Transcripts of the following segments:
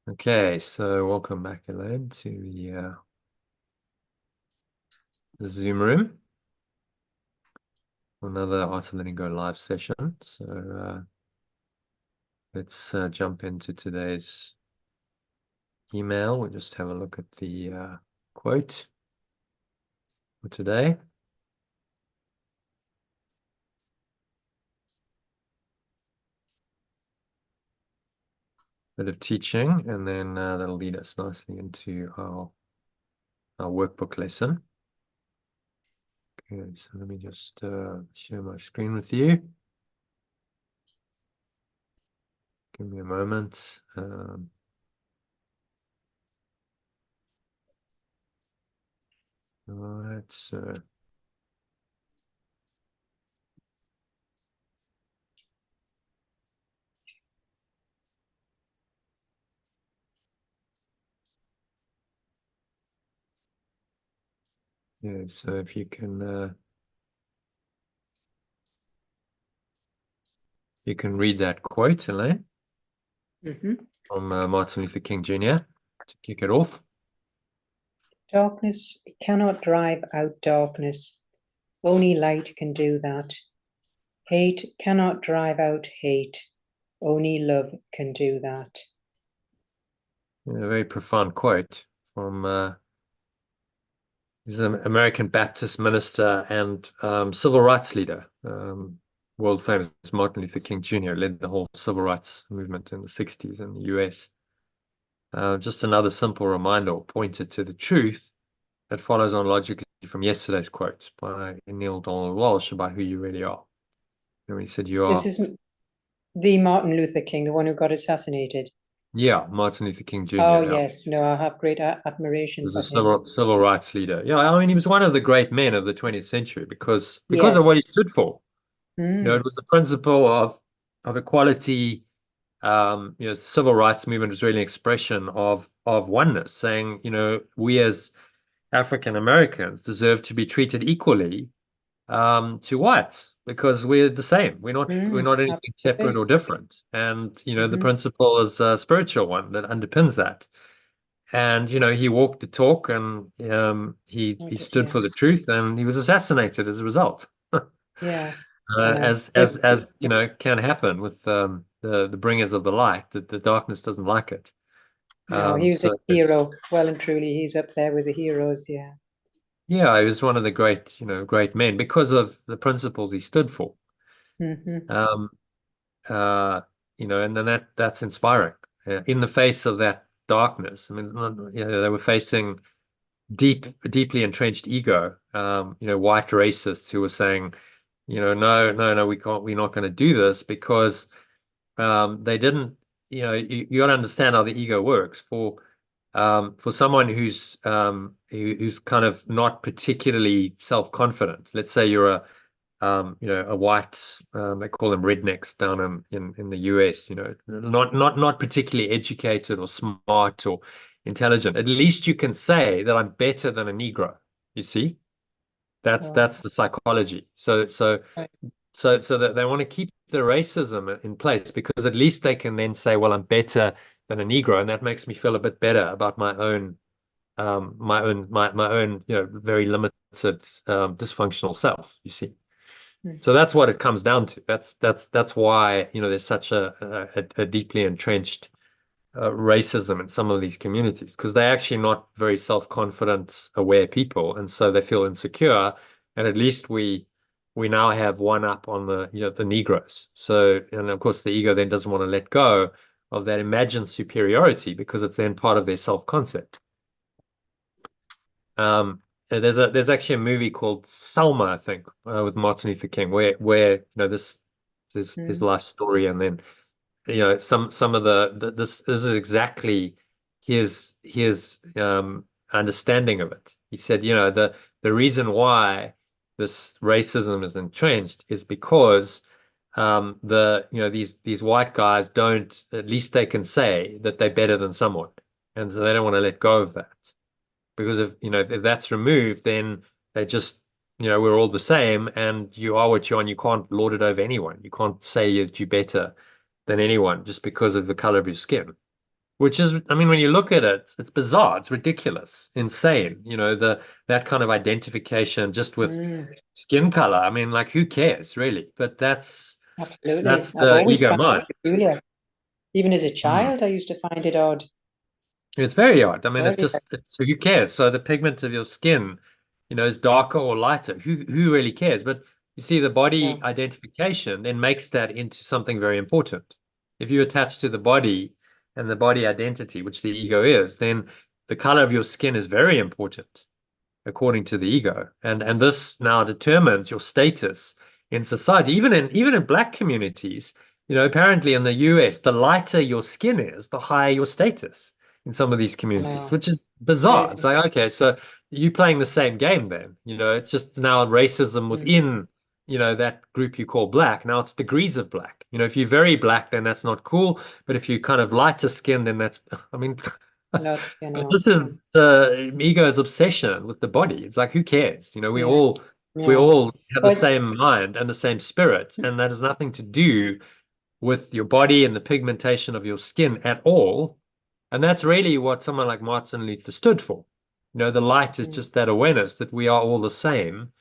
Okay, so welcome back, Elaine, to the Zoom room. Another Art of Letting Go live session. So let's jump into today's email. We'll just have a look at the quote for today. Bit of teaching, and then that'll lead us nicely into our workbook lesson. Okay, so let me just share my screen with you. Give me a moment. All right, so yeah, so if you can read that quote, Elaine, from Martin Luther King Jr. to kick it off. Darkness cannot drive out darkness. Only light can do that. Hate cannot drive out hate. Only love can do that. A very profound quote from he's an American Baptist minister and civil rights leader. World famous Martin Luther King Jr. led the whole civil rights movement in the 60s in the US. Just another simple reminder or pointer to the truth that follows on logically from yesterday's quote by Neil Donald Walsh about who you really are. And he said, you are. This is the Martin Luther King, the one who got assassinated. Yeah, Martin Luther King Jr. Oh, Yeah. yes. No, I have great admiration Was for a him. civil rights leader. Yeah, I mean, he was one of the great men of the 20th century because of what Yes. he stood for. It was the principle of equality. The civil rights movement was really an expression of oneness, saying, we as African Americans deserve to be treated equally to whites because we're the same. We're not anything separate or different. And the principle is a spiritual one that underpins that. And he walked the talk, and he stood for the truth, and he was assassinated as a result. Yeah. As can happen with the bringers of the light, that the darkness doesn't like it. No, he was a So hero. Well and truly, he's up there with the heroes. Yeah. yeah, he was one of the great men because of the principles he stood for. Um, uh, and then that's inspiring. In the face of that darkness, I mean, they were facing deeply entrenched ego. White racists who were saying, no, we can't, we're not going to do this because they didn't. You got to understand how the ego works. For someone who's kind of not particularly self-confident. Let's say you're a white, they call them rednecks down in the US, not particularly educated or smart or intelligent. At least you can say that I'm better than a Negro. You see, that's the psychology. So that they want to keep the racism in place because at least they can then say, well, I'm better than a Negro, and that makes me feel a bit better about my own very limited dysfunctional self, you see. So that's what it comes down to. That's why there's such a deeply entrenched racism in some of these communities because they're actually not very self-confident, aware people, and so they feel insecure. And at least we now have one up on the Negroes. So, and of course the ego then doesn't want to let go of that imagined superiority because it's then part of their self-concept. There's actually a movie called Selma, I think, with Martin Luther King, where this is his life story, and then some of this is exactly his understanding of it. He said, the reason why this racism is entrenched is because these white guys don't, at least they can say that they're better than someone, and so they don't want to let go of that. Because if that's removed, then they just, we're all the same, and you are what you are, and you can't lord it over anyone. You can't say that you're better than anyone just because of the color of your skin. which is, I mean, when you look at it, it's bizarre, it's ridiculous, insane. You know, that kind of identification just with skin color. I mean, like, who cares really? But that's Absolutely. I've the always ego found mind. it peculiar. Even as a Mm. child, I used to find it odd. It's very odd. I mean, Very it's who cares? So the pigment of your skin, you know, is darker or lighter. Who really cares? But you see, the body odd. identification then makes that into something very important. If you attach to the body and the body identity, which the ego is, then the color of your skin is very important according to the ego. And this now determines your status in society. Even in black communities, you know, apparently in the US, the lighter your skin is, the higher your status in some of these I communities, know. which is bizarre. It's Crazy. like, okay, so you playing the same game then, you know, it's just now racism within, you know, that group you call black. Now it's degrees of black. You know, if you're very black, then that's not cool. But if you kind of lighter skin, then that's, I mean, Lots, you but know. this is the ego's obsession with the body. It's like, who cares? You know, we Yeah. all we Yeah. all have the But same mind and the same spirit, and that has nothing to do with your body and the pigmentation of your skin at all. And that's really what someone like Martin Luther stood for. You know, the light is just that awareness that we are all the same,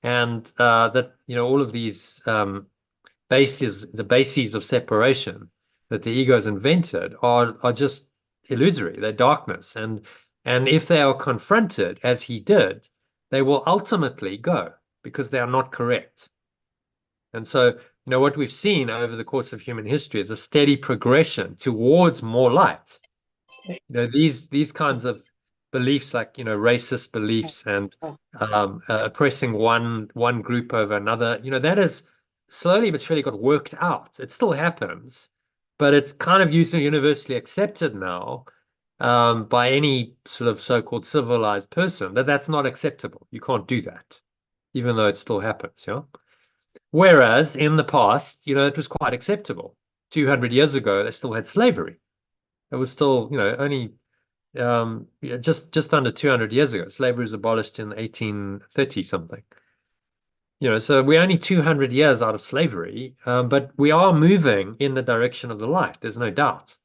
and that, you know, all of these the bases of separation that the ego has invented are just illusory. They're darkness, and if they are confronted as he did, they will ultimately go because they are not correct. And so, you know, what we've seen over the course of human history is a steady progression towards more light. You know, these kinds of beliefs, like, you know, racist beliefs and oppressing one group over another, you know, that has slowly but surely got worked out. It still happens, but it's kind of universally accepted now, by any sort of so-called civilized person, that that's not acceptable. You can't do that, even though it still happens, yeah. Whereas in the past, you know, it was quite acceptable. 200 years ago, they still had slavery. It was still, you know, only yeah, just under 200 years ago. Slavery was abolished in 1830 something. You know, so we're only 200 years out of slavery, but we are moving in the direction of the light. There's no doubt.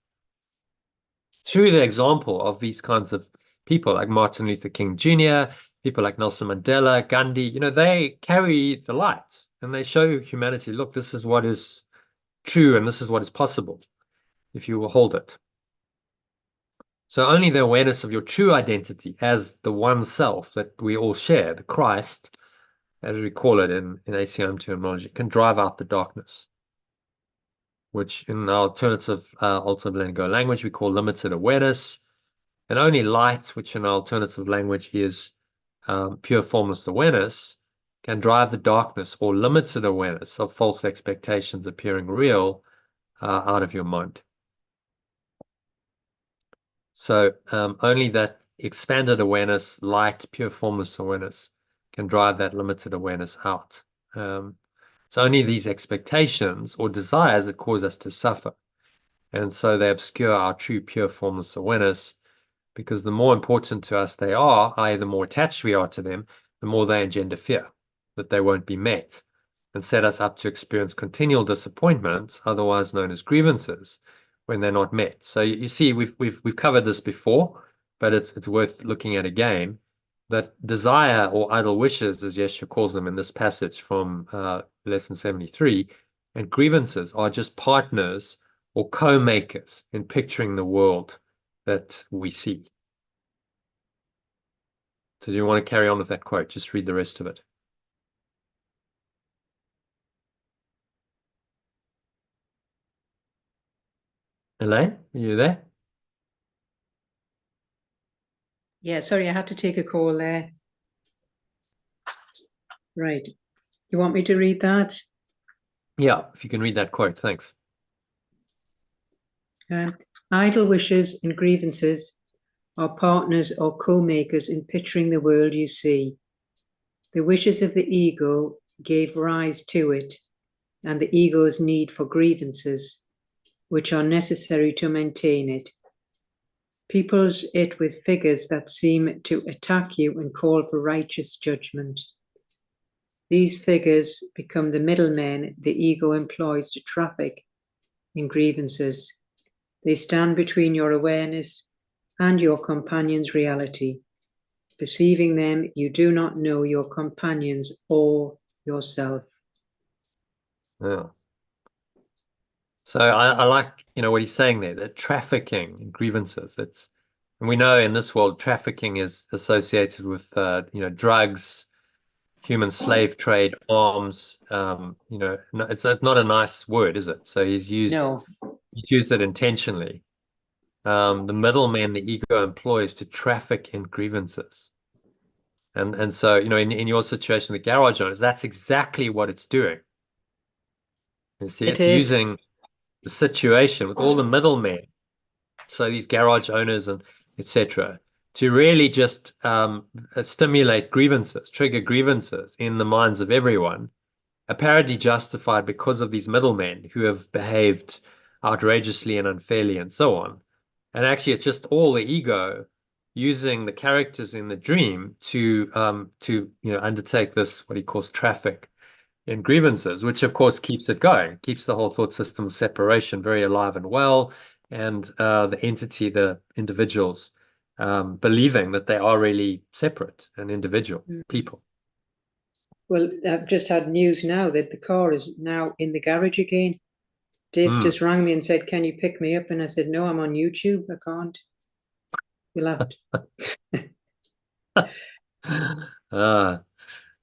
Through the example of these kinds of people like Martin Luther King Jr., people like Nelson Mandela, Gandhi, you know, they carry the light and they show humanity, look, this is what is true and this is what is possible if you will hold it. So only the awareness of your true identity as the one self that we all share, the Christ, as we call it in ACIM terminology, can drive out the darkness, which in our alternative Go language we call limited awareness, and only light, which in our alternative language is pure formless awareness, can drive the darkness or limited awareness of false expectations appearing real out of your mind. So only that expanded awareness, light, pure formless awareness, can drive that limited awareness out. It's only these expectations or desires that cause us to suffer. And so they obscure our true, pure formless awareness, because the more important to us they are, i.e., the more attached we are to them, the more they engender fear that they won't be met and set us up to experience continual disappointment, otherwise known as grievances, when they're not met. So you see, we've covered this before, but it's worth looking at again. That desire or idle wishes, as Yeshua calls them in this passage from lesson 73, and grievances are just partners or co-makers in picturing the world that we see. So do you want to carry on with that quote? Just read the rest of it. Elaine, are you there? Yeah, sorry, I had to take a call there. Right. You want me to read that? Yeah, if you can read that quote, thanks. Idle wishes and grievances are partners or co-makers in picturing the world you see. The wishes of the ego gave rise to it, and the ego's need for grievances, which are necessary to maintain it. Peoples it with figures that seem to attack you and call for righteous judgment. These figures become the middlemen the ego employs to traffic in grievances. They stand between your awareness and your companion's reality. Perceiving them, you do not know your companions or yourself. Yeah. So I like, what he's saying there, that trafficking and grievances, and we know in this world, trafficking is associated with, drugs, human slave trade, arms, it's not a nice word, is it? So No. he's used it intentionally. The middleman the ego employs to traffic in grievances. And so, in your situation, the garage owners, that's exactly what it's doing. You see, It it's is. using the situation with all the middlemen, so these garage owners and etc., to really just stimulate grievances, trigger grievances in the minds of everyone, apparently justified because of these middlemen who have behaved outrageously and unfairly and so on. And actually, it's just all the ego using the characters in the dream to undertake this, what he calls traffic in grievances, which of course keeps it going, keeps the whole thought system separation very alive and well, and the entity, the individuals, believing that they are really separate and individual people. Well, I've just had news now that the car is now in the garage again. Dave's just rang me and said, "Can you pick me up?" And I said, "No, I'm on YouTube. I can't. You'll have to."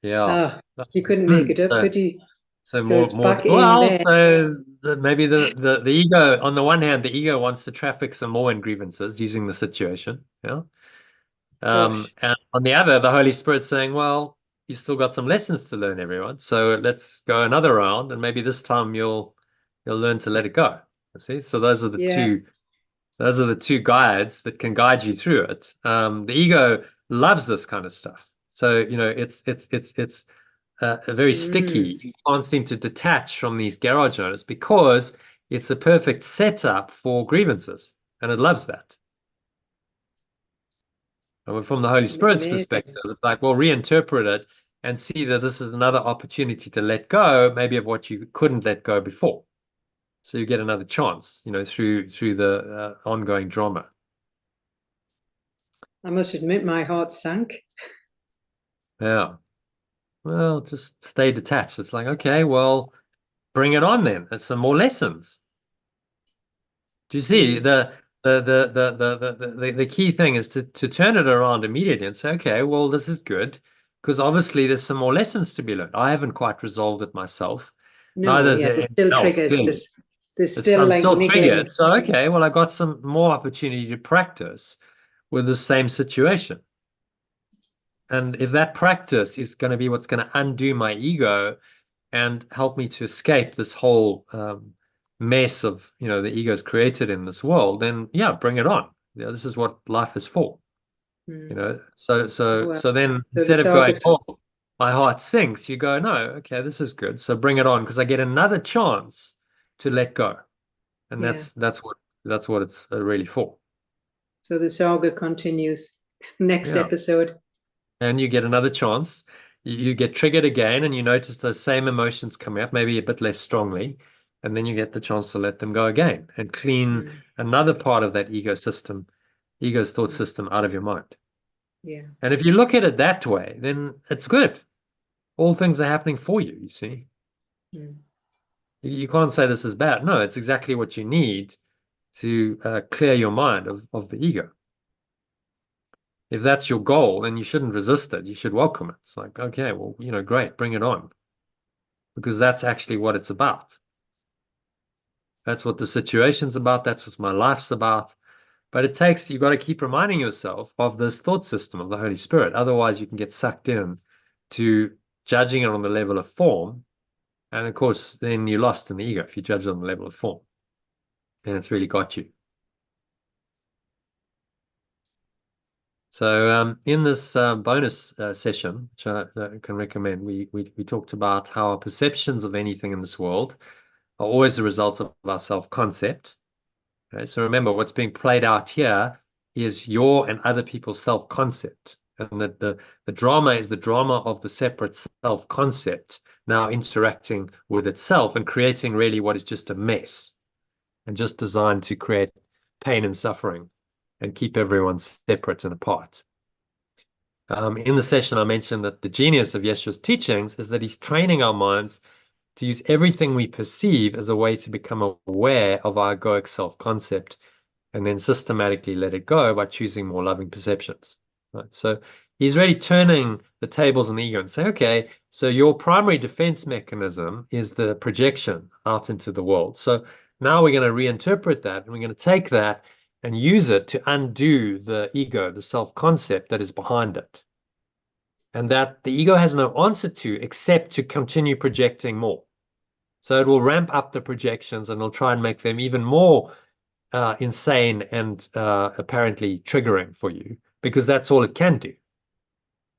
Yeah. You couldn't make it up, So, could you? so So more, it's more. back in Well, there. so maybe the ego, on the one hand, the ego wants to traffic some more in grievances using the situation. Yeah. Gosh. And on the other, the Holy Spirit saying, well, you still got some lessons to learn, everyone. So let's go another round, and maybe this time you'll learn to let it go. You see? So Yeah. those are the two guides that can guide you through it. The ego loves this kind of stuff. So, it's very sticky. You can't seem to detach from these garage owners because it's a perfect setup for grievances, and it loves that. And from the Holy It's Spirit's amazing. perspective, it's like, well, reinterpret it and see that this is another opportunity to let go, maybe of what you couldn't let go before. So you get another chance, through the ongoing drama. I must admit, my heart sank. Yeah. Well, just stay detached. It's like, okay, well, bring it on then. It's some more lessons. Do you see the key thing is to turn it around immediately and say, okay, well, this is good because obviously there's some more lessons to be learned. I haven't quite resolved it myself. Neither No, is yeah, it there's anyone still else, triggers. clearly. There's still I'm like still niggling. triggered. So, okay, well, I got some more opportunity to practice with the same situation. And if that practice is going to be what's going to undo my ego and help me to escape this whole mess of the ego's created in this world, then yeah, bring it on. This is what life is for. So Well, then so the instead of going, sagas. oh, my heart sinks, you go, no, okay, this is good. So bring it on because I get another chance to let go, and Yeah. that's what it's really for. So the saga continues next Yeah, episode. and you get another chance. You get triggered again, and you notice those same emotions coming up, maybe a bit less strongly, and then you get the chance to let them go again and clean another part of that ego's thought system out of your mind. Yeah. And if you look at it that way, then it's good. All things are happening for you, you see. You can't say this is bad. No, it's exactly what you need to clear your mind of the ego. If that's your goal, then you shouldn't resist it. You should welcome it. It's like, okay, well, great, bring it on. Because that's actually what it's about. That's what the situation's about. That's what my life's about. But you've got to keep reminding yourself of this thought system of the Holy Spirit. Otherwise, you can get sucked in to judging it on the level of form. And of course, then you're lost in the ego if you judge it on the level of form. Then it's really got you. So in this bonus session, which I can recommend, we talked about how our perceptions of anything in this world are always a result of our self-concept. Okay? So remember, what's being played out here is your and other people's self-concept. And the drama is the drama of the separate self-concept now interacting with itself and creating really what is just a mess and just designed to create pain and suffering and keep everyone separate and apart. In the session, I mentioned that the genius of Yeshua's teachings is that he's training our minds to use everything we perceive as a way to become aware of our egoic self-concept and then systematically let it go by choosing more loving perceptions. Right? So he's really turning the tables on the ego and saying, okay, so your primary defense mechanism is the projection out into the world. So now we're going to reinterpret that, and we're going to take that and use it to undo the ego, the self-concept that is behind it. And that the ego has no answer to except to continue projecting more. So it will ramp up the projections and it'll try and make them even more insane and apparently triggering for you, because that's all it can do.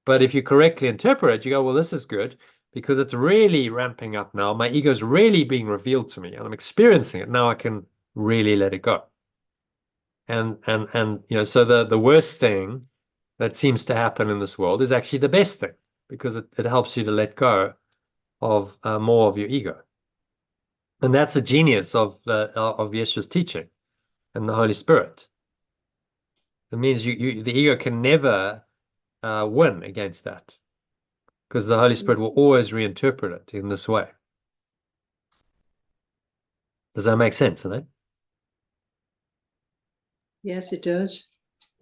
But if you correctly interpret it, you go, well, this is good because it's really ramping up now. My ego is really being revealed to me and I'm experiencing it. Now I can really let it go. And so the worst thing that seems to happen in this world is actually the best thing, because it helps you to let go of more of your ego. And that's the genius of Yeshua's teaching and the Holy Spirit. It means the ego can never win against that, because the Holy Spirit will always reinterpret it in this way. Does that make sense, doesn't it? Yes, it does.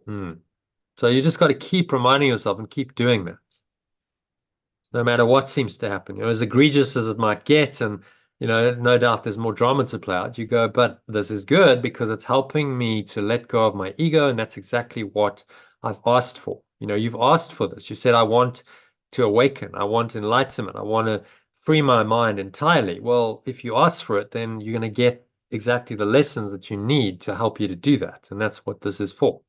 So you just got to keep reminding yourself and keep doing that, no matter what seems to happen. As egregious as it might get, and no doubt there's more drama to play out. You go, but this is good because it's helping me to let go of my ego, and that's exactly what I've asked for. You've asked for this. You said, I want to awaken. I want enlightenment. I want to free my mind entirely. Well, if you ask for it, then you're going to get exactly the lessons that you need to help you to do that. And that's what this is for.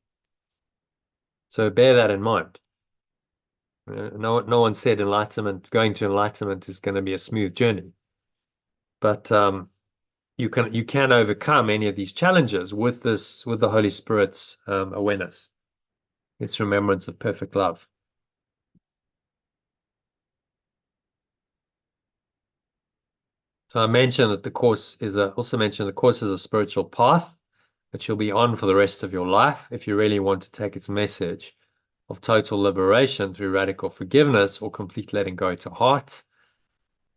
So bear that in mind. No one said going to enlightenment is going to be a smooth journey. But you can overcome any of these challenges with the Holy Spirit's awareness, its remembrance of perfect love. So I mentioned that the course is a spiritual path that you'll be on for the rest of your life if you really want to take its message of total liberation through radical forgiveness or complete letting go to heart,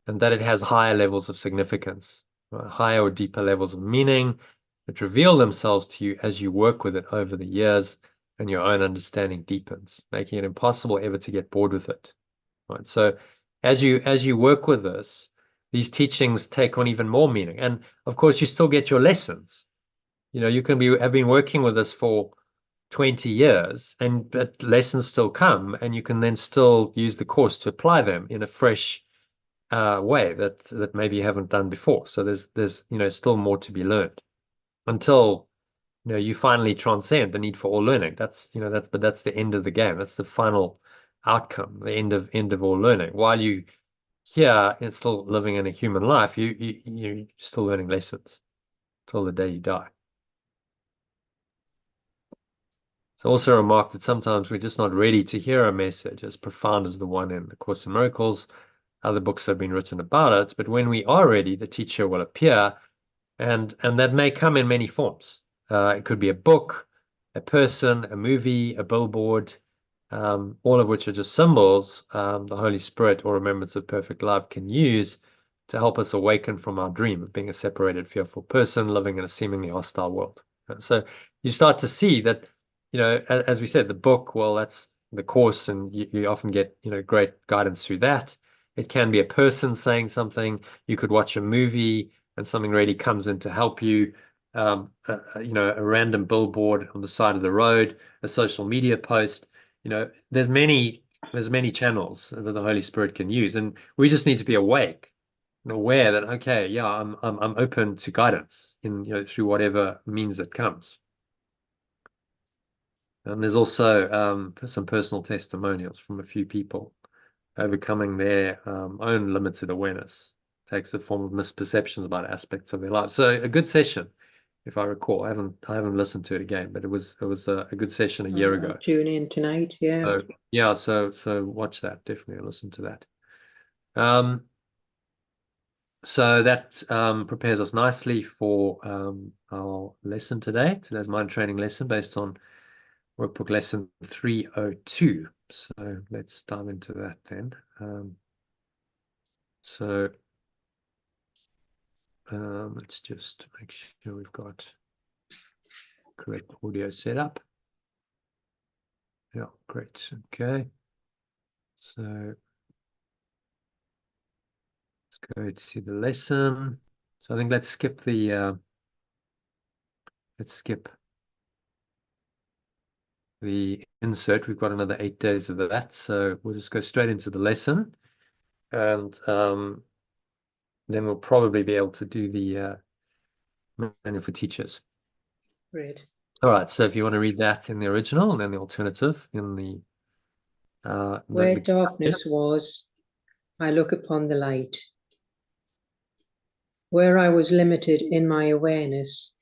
and that it has higher levels of significance, right? Higher or deeper levels of meaning that reveal themselves to you as you work with it over the years, and your own understanding deepens, making it impossible ever to get bored with it. Right? So as you work with this, these teachings take on even more meaning. And of course, you still get your lessons. You can have been working with this for 20 years, but lessons still come, and you can then still use the course to apply them in a fresh way that maybe you haven't done before. So there's still more to be learned until you finally transcend the need for all learning. That's the end of the game. That's the final outcome, the end of all learning. While you here and still living in a human life, you're still learning lessons till the day you die. It's also remarked that sometimes we're just not ready to hear a message as profound as the one in the Course in Miracles. Other books have been written about it, but when we are ready, the teacher will appear, and that may come in many forms. It could be a book, a person, a movie, a billboard, all of which are just symbols the Holy Spirit or remembrance of perfect love can use to help us awaken from our dream of being a separated, fearful person living in a seemingly hostile world. So you start to see that, as we said, the book, well, that's the course, and you often get, great guidance through that. It can be a person saying something. You could watch a movie and something really comes in to help you. A random billboard on the side of the road, a social media post. There's many channels that the Holy Spirit can use, and we just need to be awake and aware that, okay, yeah, I'm open to guidance in through whatever means it comes. And there's also some personal testimonials from a few people overcoming their own limited awareness. Takes the form of misperceptions about aspects of their life. So a good session, if I recall. I haven't listened to it again, but it was a good session a year ago. Tune in tonight, yeah. So watch that, definitely listen to that. So that prepares us nicely for our lesson today. Today's mind training lesson based on workbook lesson 302. So let's dive into that then. Let's just make sure we've got correct audio set up. Yeah, great. Okay. So let's go to the lesson. So I think let's skip the insert. We've got another 8 days of that, so we'll just go straight into the lesson, and then we'll probably be able to do the manual for teachers. Great. All right, so if you want to read that in the original and then the alternative in the where darkness was, I look upon the light. Where I was limited in my awareness,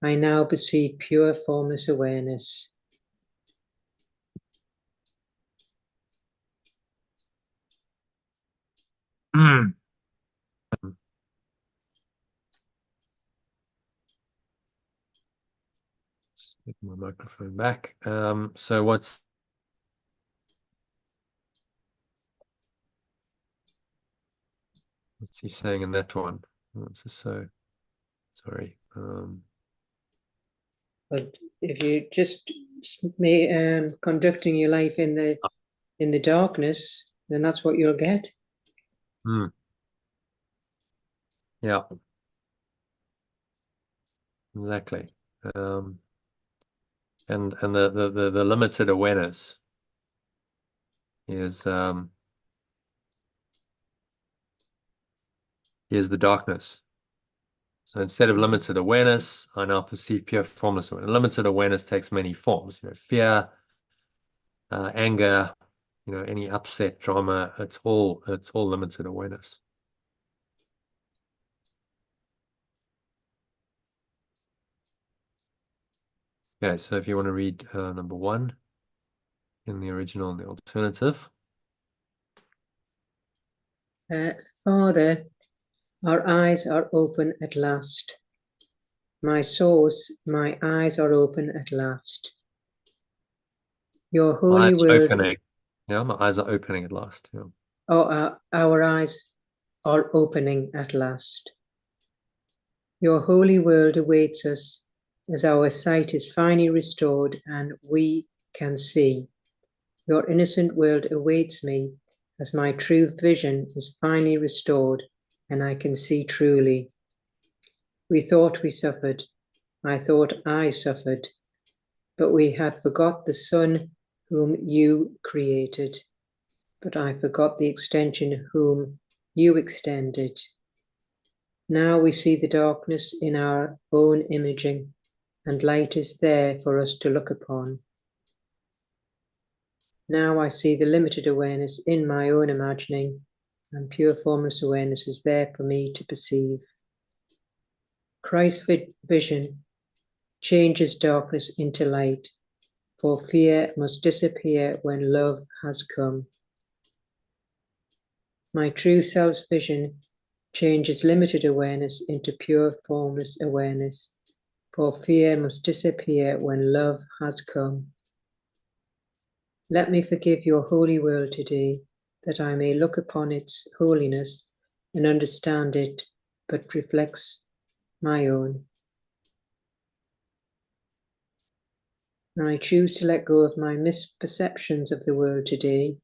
I now perceive pure formless awareness. Let's get my microphone back. So what's he saying in that one? This is so sorry. But if you just conducting your life in the darkness, then that's what you'll get. Yeah, exactly. And the limited awareness is the darkness. So instead of limited awareness, I now perceive pure formless awareness. Limited awareness takes many forms, fear, anger, any upset, drama. It's all limited awareness. Okay, so if you want to read number 1 in the original and the alternative. Father, our eyes are open at last. My source, my eyes are open at last. Your holy word. Opening. Yeah, my eyes are opening at last. Yeah. Oh, our eyes are opening at last. Your holy world awaits us as our sight is finally restored and we can see. Your innocent world awaits me as my true vision is finally restored and I can see truly. We thought we suffered. I thought I suffered. But we had forgot the Son whom you created. But I forgot the extension whom you extended. Now we see the darkness in our own imaging, and light is there for us to look upon. Now I see the limited awareness in my own imagining, and pure formless awareness is there for me to perceive. Christ's vision changes darkness into light, for fear must disappear when love has come. My true self's vision changes limited awareness into pure formless awareness, for fear must disappear when love has come. Let me forgive your holy world today, that I may look upon its holiness and understand it, but reflects my own. I choose to let go of my misperceptions of the world today,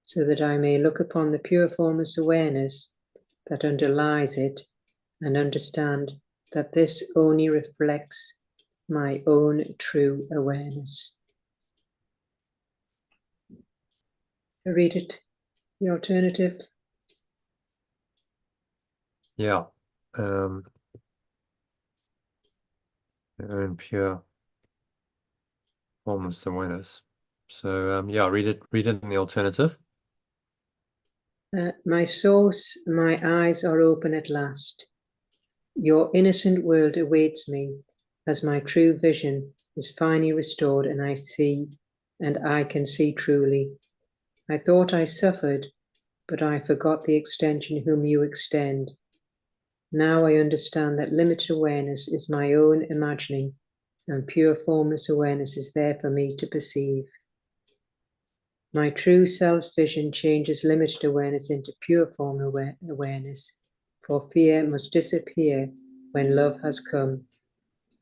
so that I may look upon the pure formless awareness that underlies it and understand that this only reflects my own true awareness. I read it, the alternative. Yeah. Your own pure formless awareness. So yeah, read it in the alternative. My source, my eyes are open at last. Your innocent world awaits me as my true vision is finally restored and I can see truly. I thought I suffered, but I forgot the extension whom you extend. Now I understand that limited awareness is my own imagining, and pure formless awareness is there for me to perceive. My true self's vision changes limited awareness into pure form awareness, for fear must disappear when love has come.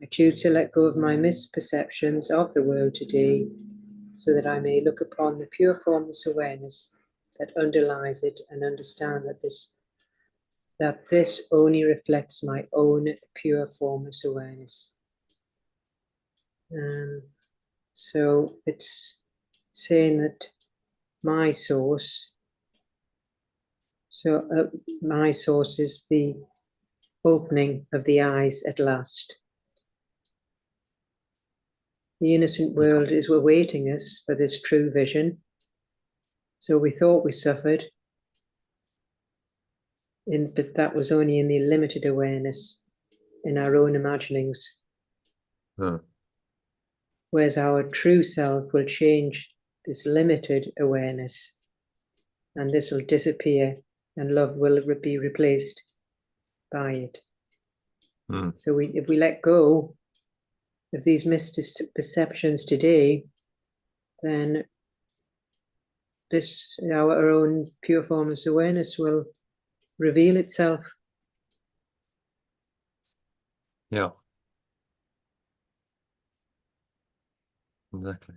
I choose to let go of my misperceptions of the world today, so that I may look upon the pure formless awareness that underlies it and understand that this only reflects my own pure formless awareness. So it's saying that my source, my source is the opening of the eyes at last. The innocent world is awaiting us for this true vision. So we thought we suffered, but that was only in the limited awareness, in our own imaginings. Whereas our true self will change this limited awareness, and this will disappear, and love will be replaced by it. So if we let go of these misperceptions today, then our own pure formless awareness will reveal itself. Yeah. Exactly.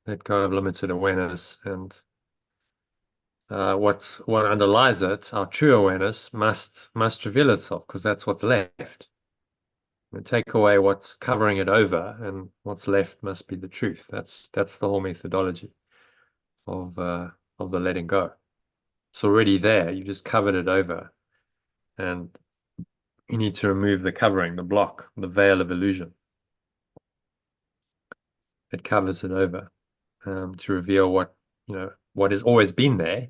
Let go of limited awareness, and what underlies it, our true awareness, must reveal itself, because that's what's left. We take away what's covering it over, and what's left must be the truth. That's the whole methodology of the letting go. It's already there. You just covered it over, and you need to remove the covering, the block, the veil of illusion. It covers it over, to reveal what has always been there.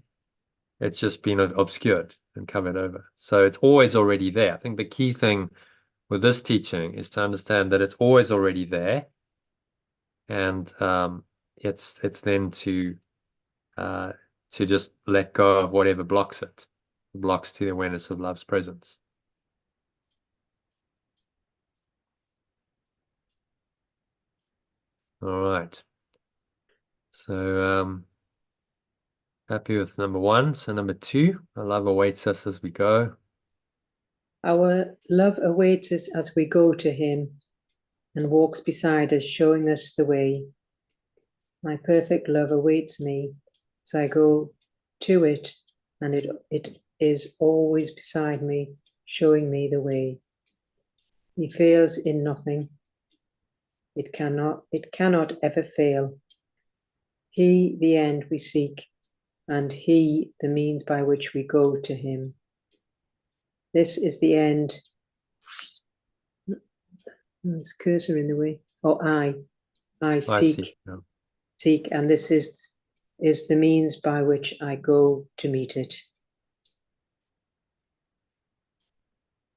It's just been obscured and covered over. So it's always already there. I think the key thing with this teaching is to understand that it's always already there, and it's then to just let go of whatever blocks to the awareness of love's presence. All right. So happy with number 1. So number 2, our love awaits us as we go. Our love awaits us as we go to him and walks beside us, showing us the way. My perfect love awaits me as I go to it, and it is always beside me, showing me the way. He fails in nothing. It cannot ever fail. He, the end we seek, and he, the means by which we go to him. This is the end. There's a cursor in the way. Oh, I seek, seek, and this is the means by which I go to meet it.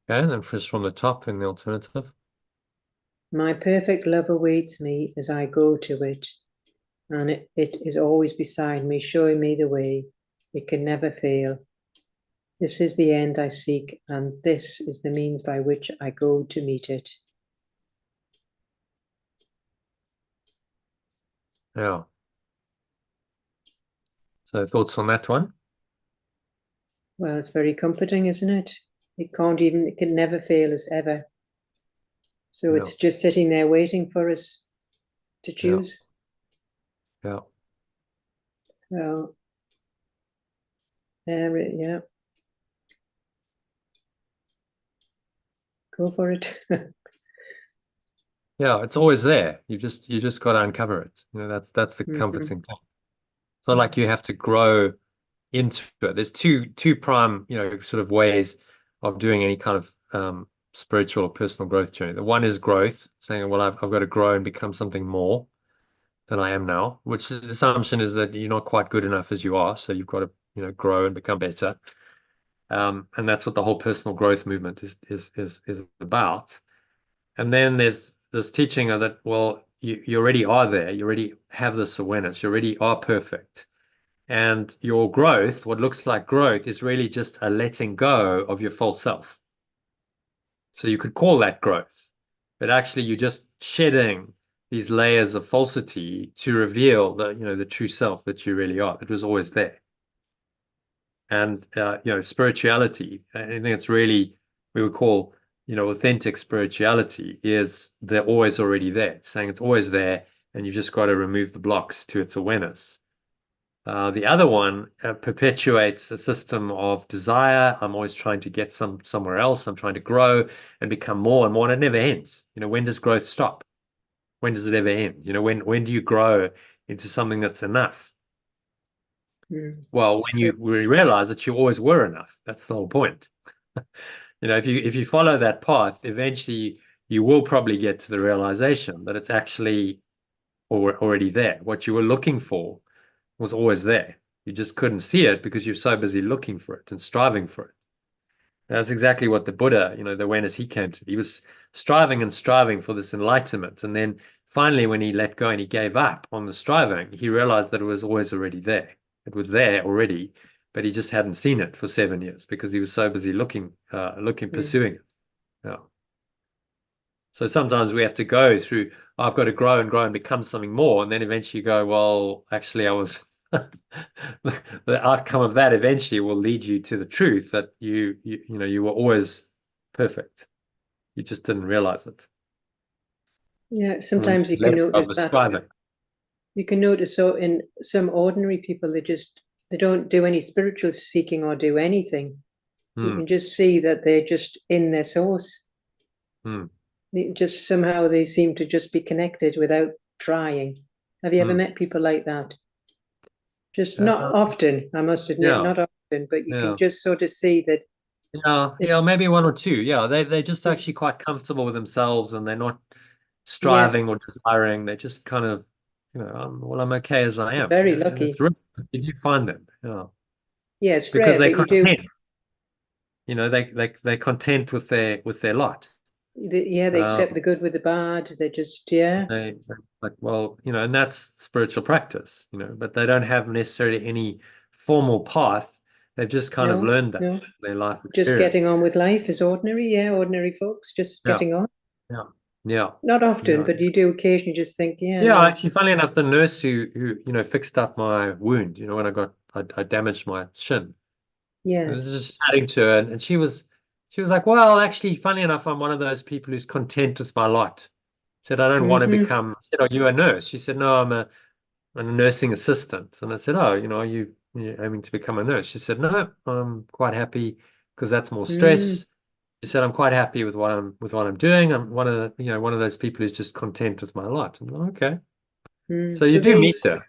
Okay, and then first from the top in the alternative. My perfect love awaits me as I go to it, and it is always beside me, showing me the way. It can never fail. This is the end I seek, and this is the means by which I go to meet it. Yeah. So thoughts on that one? Well, it's very comforting, isn't it? It can never fail us ever. So it's just sitting there waiting for us to choose. Yeah. So, yeah. Go for it. Yeah, it's always there. You just got to uncover it. That's the comforting thing. It's not like you have to grow into it. There's two prime, sort of ways of doing any kind of spiritual or personal growth journey. The one is growth, saying, well, I've got to grow and become something more than I am now, which the assumption is that you're not quite good enough as you are, so you've got to grow and become better. And that's what the whole personal growth movement is about. And then there's this teaching of that, well, you already are there. You already have this awareness. You already are perfect. And your growth, what looks like growth, is really just a letting go of your false self. So you could call that growth, but actually you're just shedding these layers of falsity to reveal the true self that you really are. It was always there. And spirituality, I think it's really, we would call, authentic spirituality, is they're always already there. It's saying it's always there, and you've just got to remove the blocks to its awareness. The other one perpetuates a system of desire. I'm always trying to get somewhere else. I'm trying to grow and become more and more, and it never ends. When does growth stop? When does it ever end? When do you grow into something that's enough? Well, when you realize that you always were enough, that's the whole point. If you follow that path, eventually you will probably get to the realization that it's actually already there. What you were looking for was always there. You just couldn't see it because you're so busy looking for it and striving for it. That's exactly what the Buddha, the awareness he came to. He was striving and striving for this enlightenment. And then finally, when he let go and he gave up on the striving, he realized that it was always already there. It was there already, but he just hadn't seen it for 7 years because he was so busy pursuing it. Yeah. So sometimes we have to go through, I've got to grow and become something more. And then eventually you go, well, actually I was, the outcome of that eventually will lead you to the truth that you were always perfect. You just didn't realize it. Yeah, sometimes you can notice that. You can notice so in some ordinary people, they don't do any spiritual seeking or do anything. You can just see that they're just in their source. Just somehow they seem to just be connected without trying. Have you ever met people like that? Just not often, I must admit, not often, but you can just sort of see that. Yeah, maybe one or two. Yeah, they're just actually quite comfortable with themselves, and they're not striving or desiring. They're just kind of, I'm okay as I am. Very lucky. It's really, you do find them. Yeah. Yeah, it's because rare, they're content. They're content with their lot. They accept the good with the bad. They just They like, well, and that's spiritual practice, but they don't have necessarily any formal path. They've just kind of learned that in their life experience. Just getting on with life is ordinary, ordinary folks just getting on. Yeah. Not often, but you do occasionally just think, actually, funnily enough, the nurse who fixed up my wound, when I damaged my shin. Yes. I was just chatting to her, and she was like, well, actually, funny enough, I'm one of those people who's content with my lot. Said, I don't want to become. I said, are you a nurse? She said, no, I'm a nursing assistant. And I said, oh, are you aiming to become a nurse? She said, no, I'm quite happy because that's more stress. She said, I'm quite happy with what I'm doing. I'm one of those people who's just content with my lot. I'm like, okay. So you do meet them.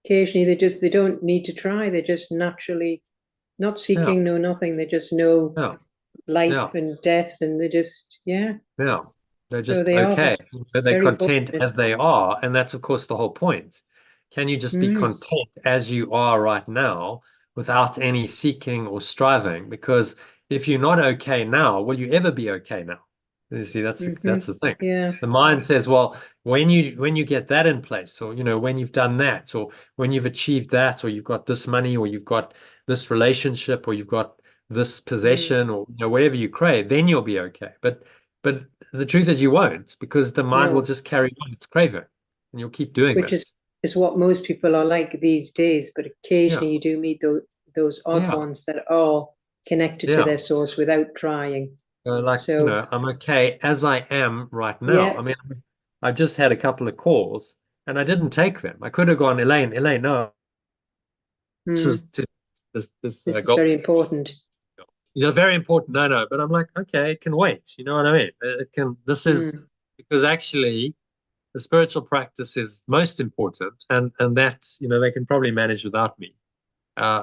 Occasionally, they don't need to try. They're just naturally not seeking, no nothing. They just know life and death, and they just they're just so they okay. They're content fortunate. as they are, and that's of course the whole point. Can you just be content as you are right now without any seeking or striving? Because if you're not okay now, will you ever be okay now? You see, that's the thing. Yeah. The mind says, well, when you get that in place, or when you've done that, or when you've achieved that, or you've got this money, or you've got this relationship, or you've got this possession, or whatever you crave, then you'll be okay. But the truth is you won't, because the mind will just carry on its craving, and you'll keep doing which is what most people are like these days. But occasionally you do meet those odd ones that are connected to their source without trying. I'm okay as I am right now. I mean, I just had a couple of calls and I didn't take them. I could have gone, Elaine, no. This is very important. Very important. No, but I'm like, okay, it can wait. You know what I mean? It can. This is because actually the spiritual practice is most important, and that they can probably manage without me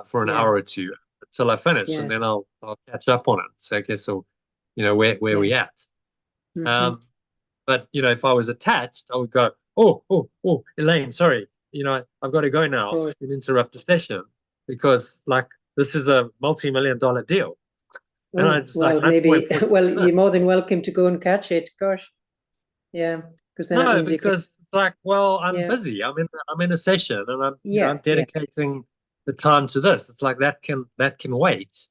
for an hour or two until I finish, and then I'll catch up on it. So okay, so where we at? But if I was attached, I would go, oh, Elaine, sorry, I've got to go now. You interrupt the session because this is a multi-million-dollar deal. You're more than welcome to go and catch it. Gosh, because then because it's like, well, I'm busy. I'm in a session, and I'm dedicating the time to this. It's like that can wait,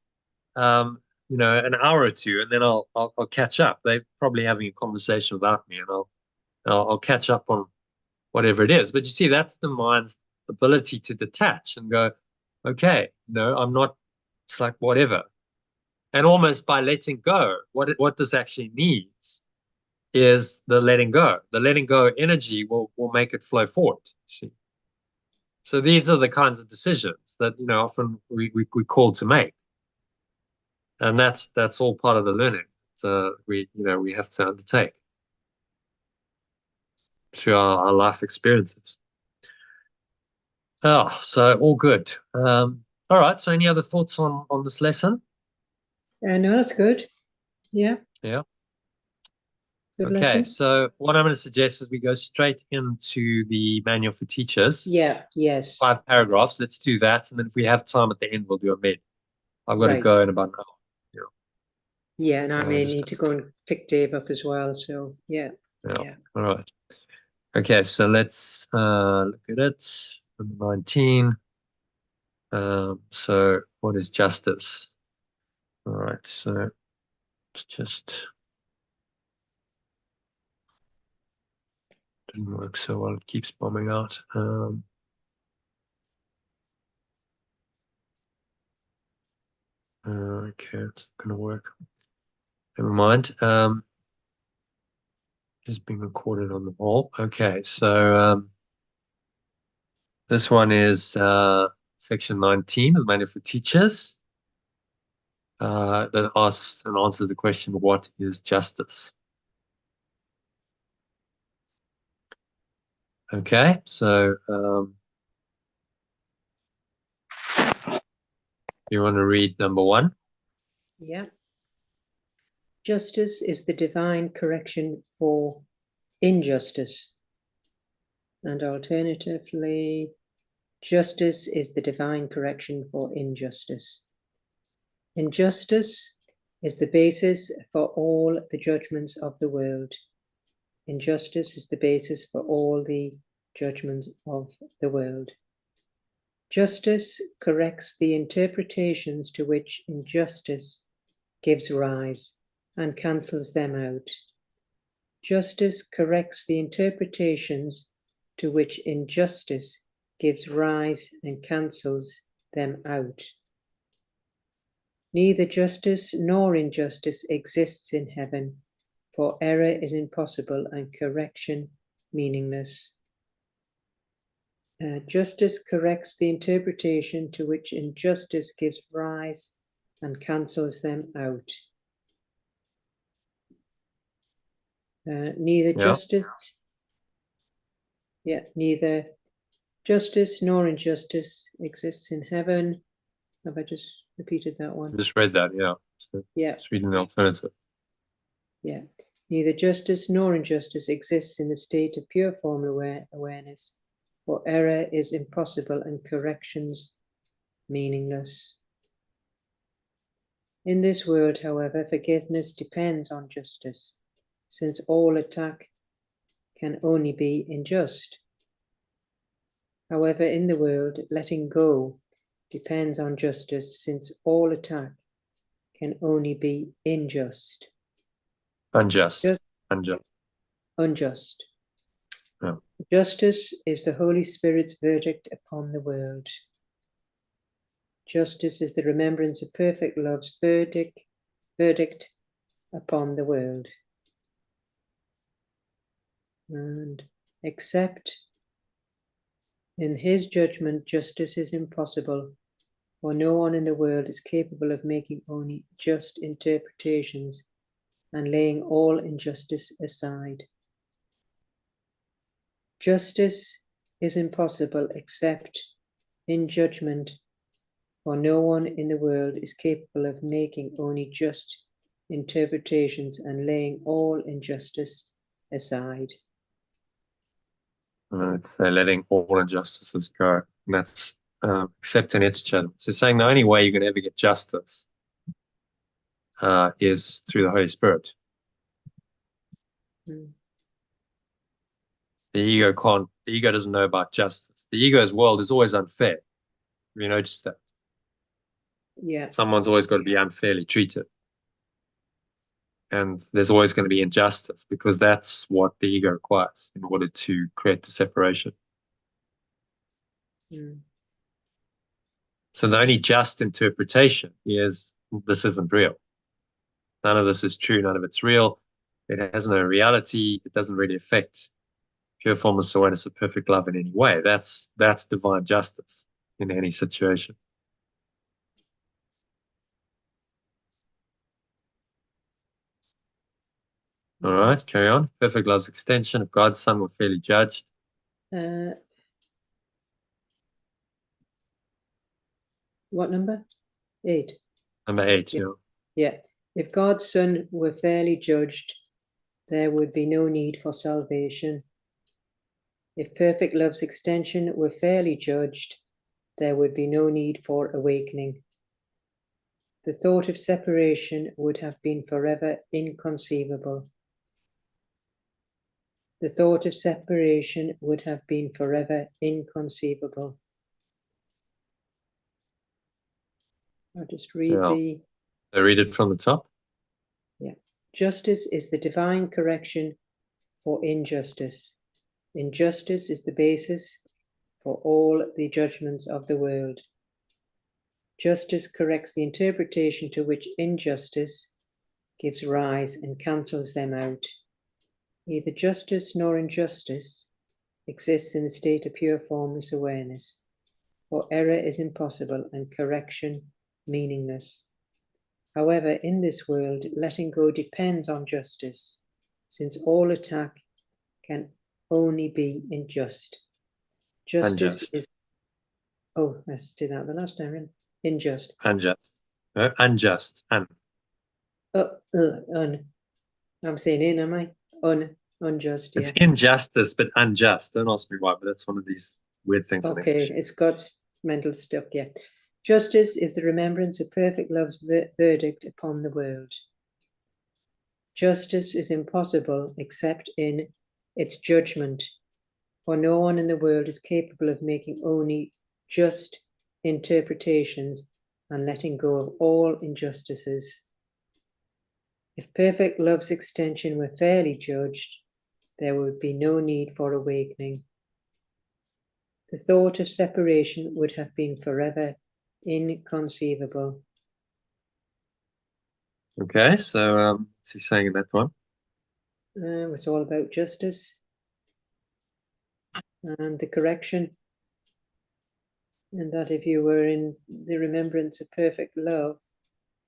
an hour or two, and then I'll catch up. They're probably having a conversation without me, and I'll catch up on whatever it is. But you see, that's the mind's ability to detach and go, okay, I'm not. It's like whatever, and almost by letting go, what this actually needs is the letting go. The letting go energy will make it flow forward. See, so these are the kinds of decisions that often we call to make, and that's all part of the learning. So we have to undertake through our life experiences. Oh, so all good. All right. So any other thoughts on this lesson? No, that's good. Yeah. Yeah. Good Okay. lesson. So what I'm going to suggest is we go straight into the manual for teachers. Yeah. Yes. 5 paragraphs. Let's do that, and then if we have time at the end, we'll do a med. I've got to Right. go in about an hour. Yeah, and I may just- need to go and pick Dave up as well. So yeah. Yeah. All right. Okay. So let's look at it. Number 19. So what is justice? All right. So it's just didn't work so well. It keeps bombing out. Okay, it's not gonna work. Never mind. Just being recorded on the wall. Okay, so this one is section 19 of the Manual for Teachers. That asks and answers the question, what is justice? Okay, so you want to read number 1? Yeah. Justice is the divine correction for injustice. And alternatively, justice is the divine correction for injustice. Injustice is the basis for all the judgments of the world. Injustice is the basis for all the judgments of the world. Justice corrects the interpretations to which injustice gives rise and cancels them out. Justice corrects the interpretations to which injustice gives rise and cancels them out. Neither justice nor injustice exists in heaven, for error is impossible and correction meaningless. Justice corrects the interpretation to which injustice gives rise and cancels them out. Neither justice nor injustice exists in heaven. Have I just repeated that one? I just read that, yeah. So just reading the alternative. Yeah. Neither justice nor injustice exists in the state of pure formal awareness, for error is impossible and corrections meaningless. In this world, however, forgiveness depends on justice, since all attack can only be unjust. However, in the world, letting go depends on justice, since all attack can only be unjust. Unjust. Yeah. Justice is the Holy Spirit's verdict upon the world. Justice is the remembrance of perfect love's verdict upon the world. And except in his judgment, justice is impossible, for no one in the world is capable of making only just interpretations and laying all injustice aside. Justice is impossible except in judgment, for no one in the world is capable of making only just interpretations and laying all injustice aside. So letting all injustices go. And that's accepting its judgment. So saying the only way you can ever get justice is through the Holy Spirit. Mm. The ego doesn't know about justice. The ego's world is always unfair. Have you noticed that? Yeah. Someone's always got to be unfairly treated. And there's always going to be injustice because that's what the ego requires in order to create the separation. Mm. So the only just interpretation is this isn't real. None of this is true. None of it's real. It has no reality. It doesn't really affect pure formless awareness of perfect love in any way. That's divine justice in any situation. All right, carry on. Perfect love's extension of God's Son were fairly judged. What number? 8. Number 8, yeah. Yeah. If God's Son were fairly judged, there would be no need for salvation. If perfect love's extension were fairly judged, there would be no need for awakening. The thought of separation would have been forever inconceivable. The thought of separation would have been forever inconceivable. I'll just read the... I read it from the top. Yeah. Justice is the divine correction for injustice. Injustice is the basis for all the judgments of the world. Justice corrects the interpretation to which injustice gives rise and cancels them out. Neither justice nor injustice exists in the state of pure formless awareness, for error is impossible and correction meaningless. However, in this world, letting go depends on justice, since all attack can only be unjust. Justice is... Oh, let's do that the last time. Unjust. Unjust. Unjust. I'm saying in, am I? Unjust, yeah. It's injustice, but unjust. Don't ask me why, but that's one of these weird things. Okay, it's God's mental stuff, yeah. Justice is the remembrance of perfect love's verdict upon the world. Justice is impossible except in its judgment, for no one in the world is capable of making only just interpretations and letting go of all injustices. If perfect love's extension were fairly judged, there would be no need for awakening. The thought of separation would have been forever inconceivable. Okay, so what's he saying in that one? It's all about justice and the correction, and that if you were in the remembrance of perfect love,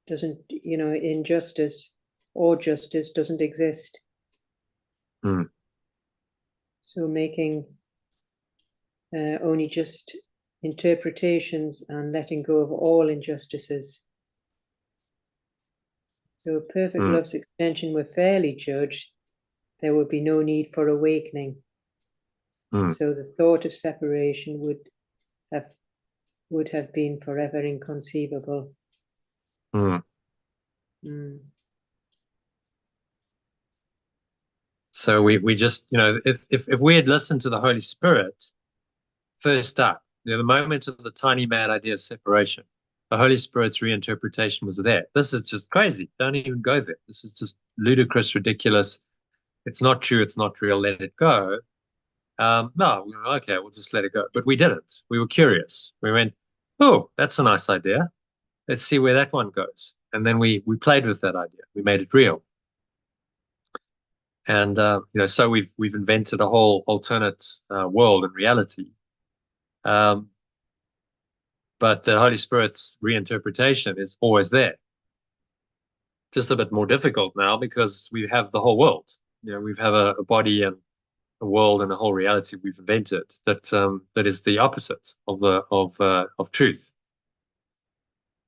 doesn't, injustice or justice doesn't exist. So making only just interpretations and letting go of all injustices. So if perfect love's extension were fairly judged, there would be no need for awakening. So the thought of separation would have been forever inconceivable. So we just, if we had listened to the Holy Spirit first up, the moment of the tiny mad idea of separation, the Holy Spirit's reinterpretation was there. This is just crazy. Don't even go there. This is just ludicrous, ridiculous. It's not true. It's not real. Let it go. No, okay, we'll just let it go. But we didn't. We were curious. We went, oh, that's a nice idea. Let's see where that one goes. And then we played with that idea. We made it real. And so we've invented a whole alternate world and reality. But the Holy Spirit's reinterpretation is always there. Just a bit more difficult now because we have the whole world. We have a body and a world and a whole reality we've invented that is the opposite of truth.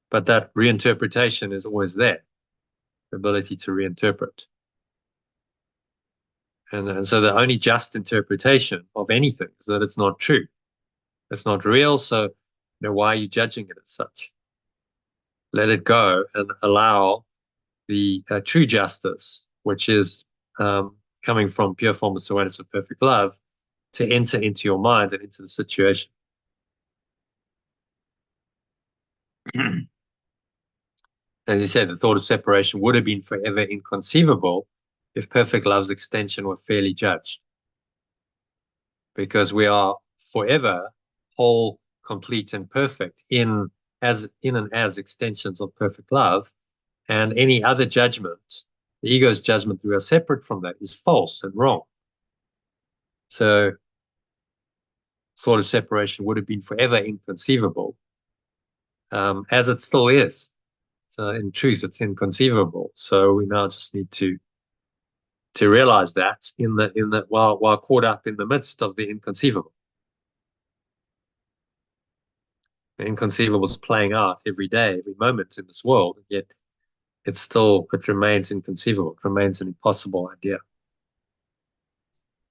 But that reinterpretation is always there, the ability to reinterpret. And so the only just interpretation of anything is that it's not true. It's not real, so why are you judging it as such? Let it go and allow the true justice, which is coming from pure formless awareness of perfect love, to enter into your mind and into the situation. As he said, the thought of separation would have been forever inconceivable if perfect love's extension were fairly judged. Because we are forever whole, complete, and perfect in and as extensions of perfect love, and any other judgment, the ego's judgment, we are separate from that, is false and wrong. So thought of separation would have been forever inconceivable, as it still is. So in truth, it's inconceivable. So we now just need to realize that while caught up in the midst of the inconceivable. The inconceivable is playing out every day, every moment in this world, and yet it remains inconceivable. It remains an impossible idea.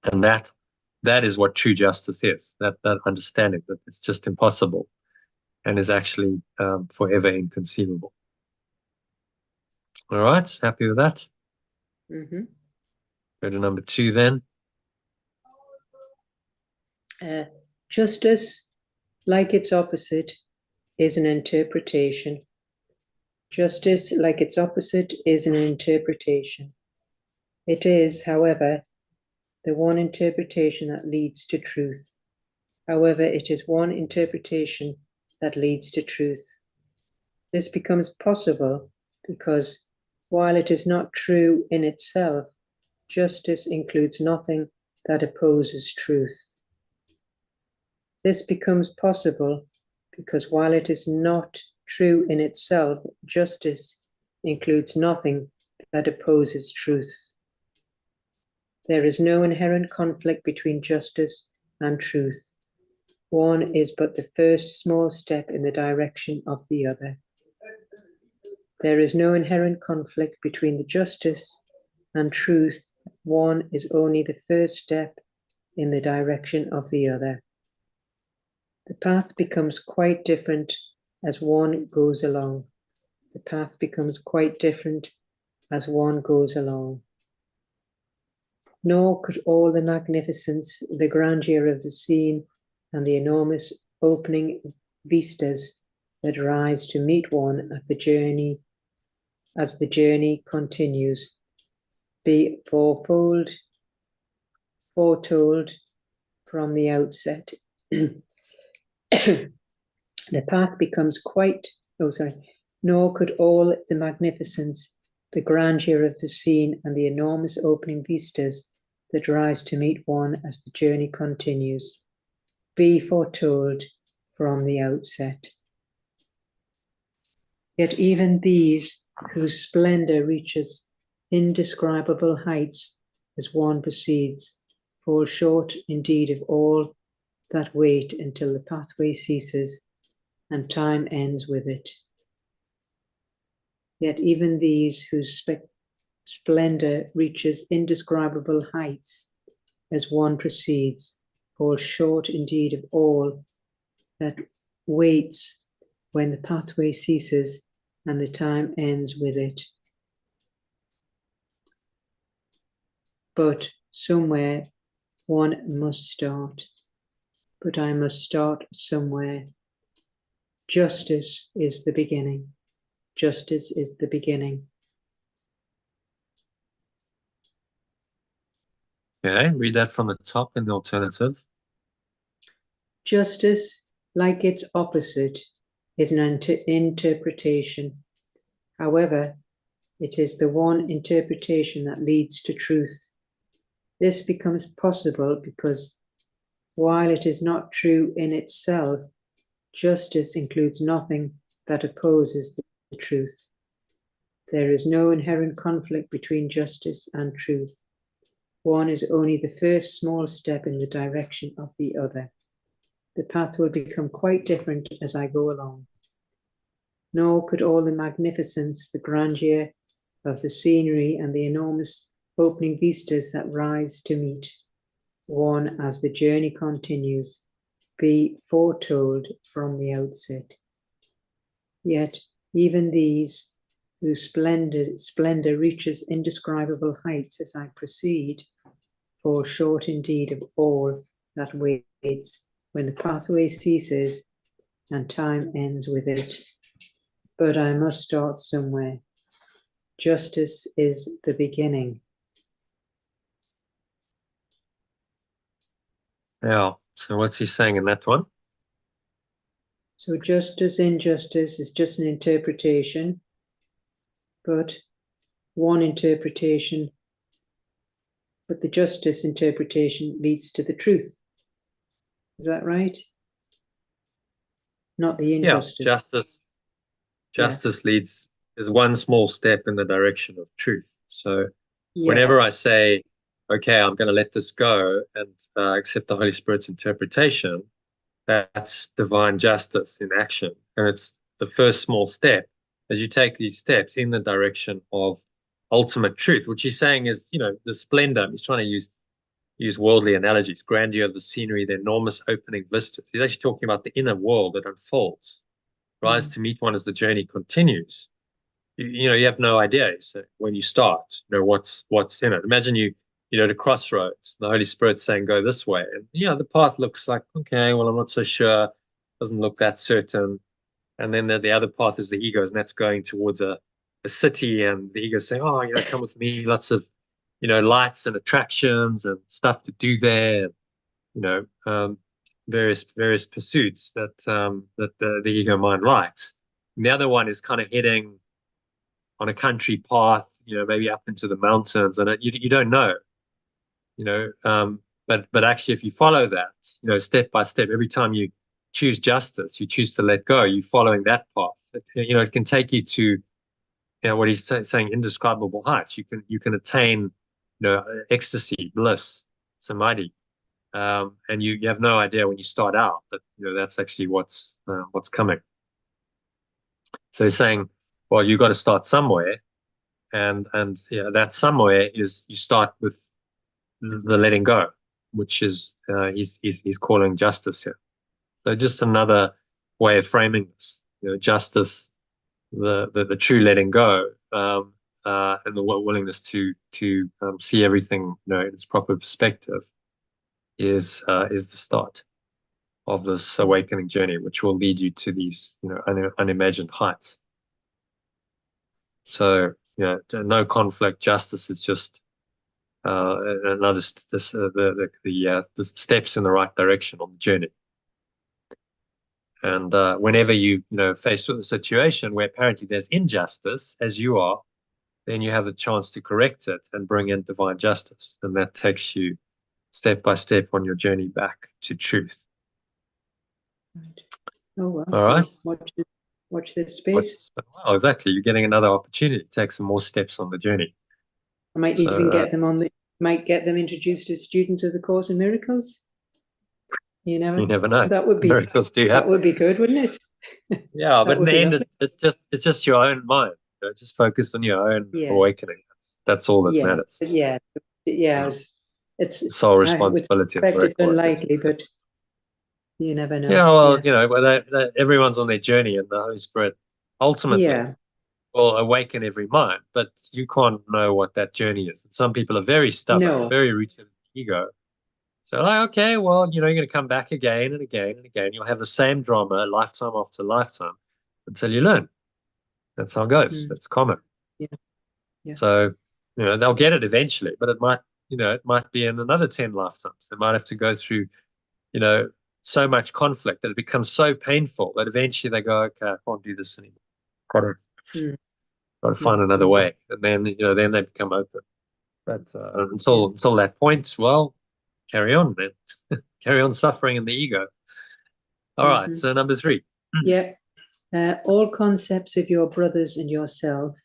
And that is what true justice is, that understanding that it's just impossible and is actually forever inconceivable. All right, happy with that? Mm-hmm. Go to number 2 then. Justice, like its opposite, is an interpretation. Justice, like its opposite, is an interpretation. It is, however, the one interpretation that leads to truth. However, it is one interpretation that leads to truth. This becomes possible because, while it is not true in itself, justice includes nothing that opposes truth. This becomes possible because, while it is not true in itself, justice includes nothing that opposes truth. There is no inherent conflict between justice and truth. One is but the first small step in the direction of the other. There is no inherent conflict between the justice and truth. One is only the first step in the direction of the other. The path becomes quite different as one goes along. The path becomes quite different as one goes along. Nor could all the magnificence, the grandeur of the scene, and the enormous opening vistas that rise to meet one at the journey, as the journey continues, be foretold from the outset. The path becomes nor could all the magnificence, the grandeur of the scene, and the enormous opening vistas that rise to meet one as the journey continues, be foretold from the outset. Yet even these, whose splendor reaches indescribable heights as one proceeds, fall short indeed of all that wait until the pathway ceases and time ends with it. Yet even these, whose splendor reaches indescribable heights as one proceeds, fall short indeed of all that waits when the pathway ceases and the time ends with it. But somewhere one must start. But I must start somewhere. Justice is the beginning. Justice is the beginning. Okay, read that from the top in the alternative. Justice, like its opposite, is an interpretation. However, it is the one interpretation that leads to truth. This becomes possible because, while it is not true in itself, justice includes nothing that opposes the truth. There is no inherent conflict between justice and truth. One is only the first small step in the direction of the other. The path will become quite different as I go along. Nor could all the magnificence, the grandeur of the scenery, and the enormous opening vistas that rise to meet one as the journey continues be foretold from the outset. Yet even these, whose splendor reaches indescribable heights as I proceed, fall short indeed of all that waits when the pathway ceases and time ends with it. but I must start somewhere. Justice is the beginning. Yeah. So what's he saying in that one? So justice, injustice is just an interpretation, but one interpretation, but the justice interpretation leads to the truth. Is that right? Not the injustice. Yeah, justice is one small step in the direction of truth. So whenever I say, okay, I'm going to let this go and accept the Holy Spirit's interpretation, that's divine justice in action. And it's the first small step as you take these steps in the direction of ultimate truth, which he's saying is, the splendor. He's trying to use worldly analogies, grandeur of the scenery, the enormous opening vistas. He's actually talking about the inner world that unfolds. Rise to meet one as the journey continues. You have no idea when you start, what's in it. Imagine you at a crossroads, the Holy Spirit's saying, go this way. And, the path looks like, okay, well, I'm not so sure. Doesn't look that certain. And then the other path is the ego's, and that's going towards a city. And the ego's saying, oh, come with me. Lots of, lights and attractions and stuff to do there. Various pursuits that the ego mind likes. And the other one is kind of heading on a country path, maybe up into the mountains, and you don't know, but actually, if you follow that, step by step, every time you choose justice, you choose to let go, you're following that path. It can take you to, what he's saying, indescribable heights. You can attain, ecstasy, bliss, samadhi. And you have no idea when you start out that that's actually what's coming. So he's saying, well, you got to start somewhere, and that somewhere is you start with the letting go, which is he's calling justice here. So just another way of framing this, justice, the true letting go, and the willingness to see everything in its proper perspective is the start of this awakening journey, which will lead you to these unimagined heights. So no conflict. Justice is just another the steps in the right direction on the journey. And whenever you faced with a situation where apparently there's injustice, as you are, then you have the chance to correct it and bring in divine justice, and that takes you step by step on your journey back to truth. Right. Oh, well. All right. Watch this space. Well, exactly. You're getting another opportunity to take some more steps on the journey. I might even get them introduced as students of the Course in Miracles. You never know. That would be miracles do happen. That would be good, wouldn't it? Yeah, but in the end, it's just your own mind. Just focus on your own awakening. That's all that matters. It's sole responsibility. It's unlikely, but you never know. Yeah, well, everyone's on their journey, and the Holy Spirit ultimately will awaken every mind. But you can't know what that journey is. And some people are very stubborn, very rooted in the ego. So, okay, well, you're going to come back again and again and again. You'll have the same drama lifetime after lifetime until you learn. That's how it goes. That's common. Yeah. So, they'll get it eventually, but it might be in another 10 lifetimes. They might have to go through, so much conflict that it becomes so painful that eventually they go, okay, I can't do this anymore. Got to find another way. And then, then they become open. But until that point, well, carry on, then. Carry on suffering in the ego. All right, so number 3. Yeah. All concepts of your brothers and yourself,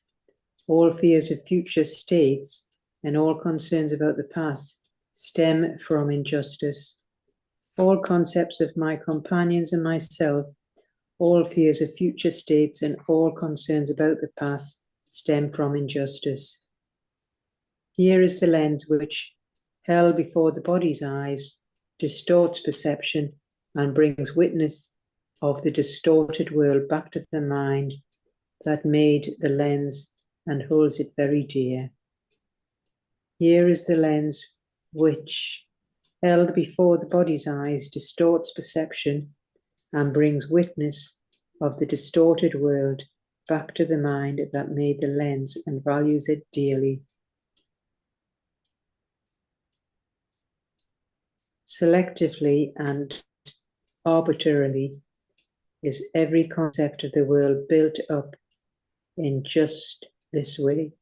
all fears of future states, and all concerns about the past stem from injustice. All concepts of my companions and myself, all fears of future states, and all concerns about the past stem from injustice. Here is the lens which, held before the body's eyes, distorts perception and brings witness of the distorted world back to the mind that made the lens and holds it very dear. Here is the lens which, held before the body's eyes, distorts perception and brings witness of the distorted world back to the mind that made the lens and values it dearly. Selectively and arbitrarily is every concept of the world built up in just this way.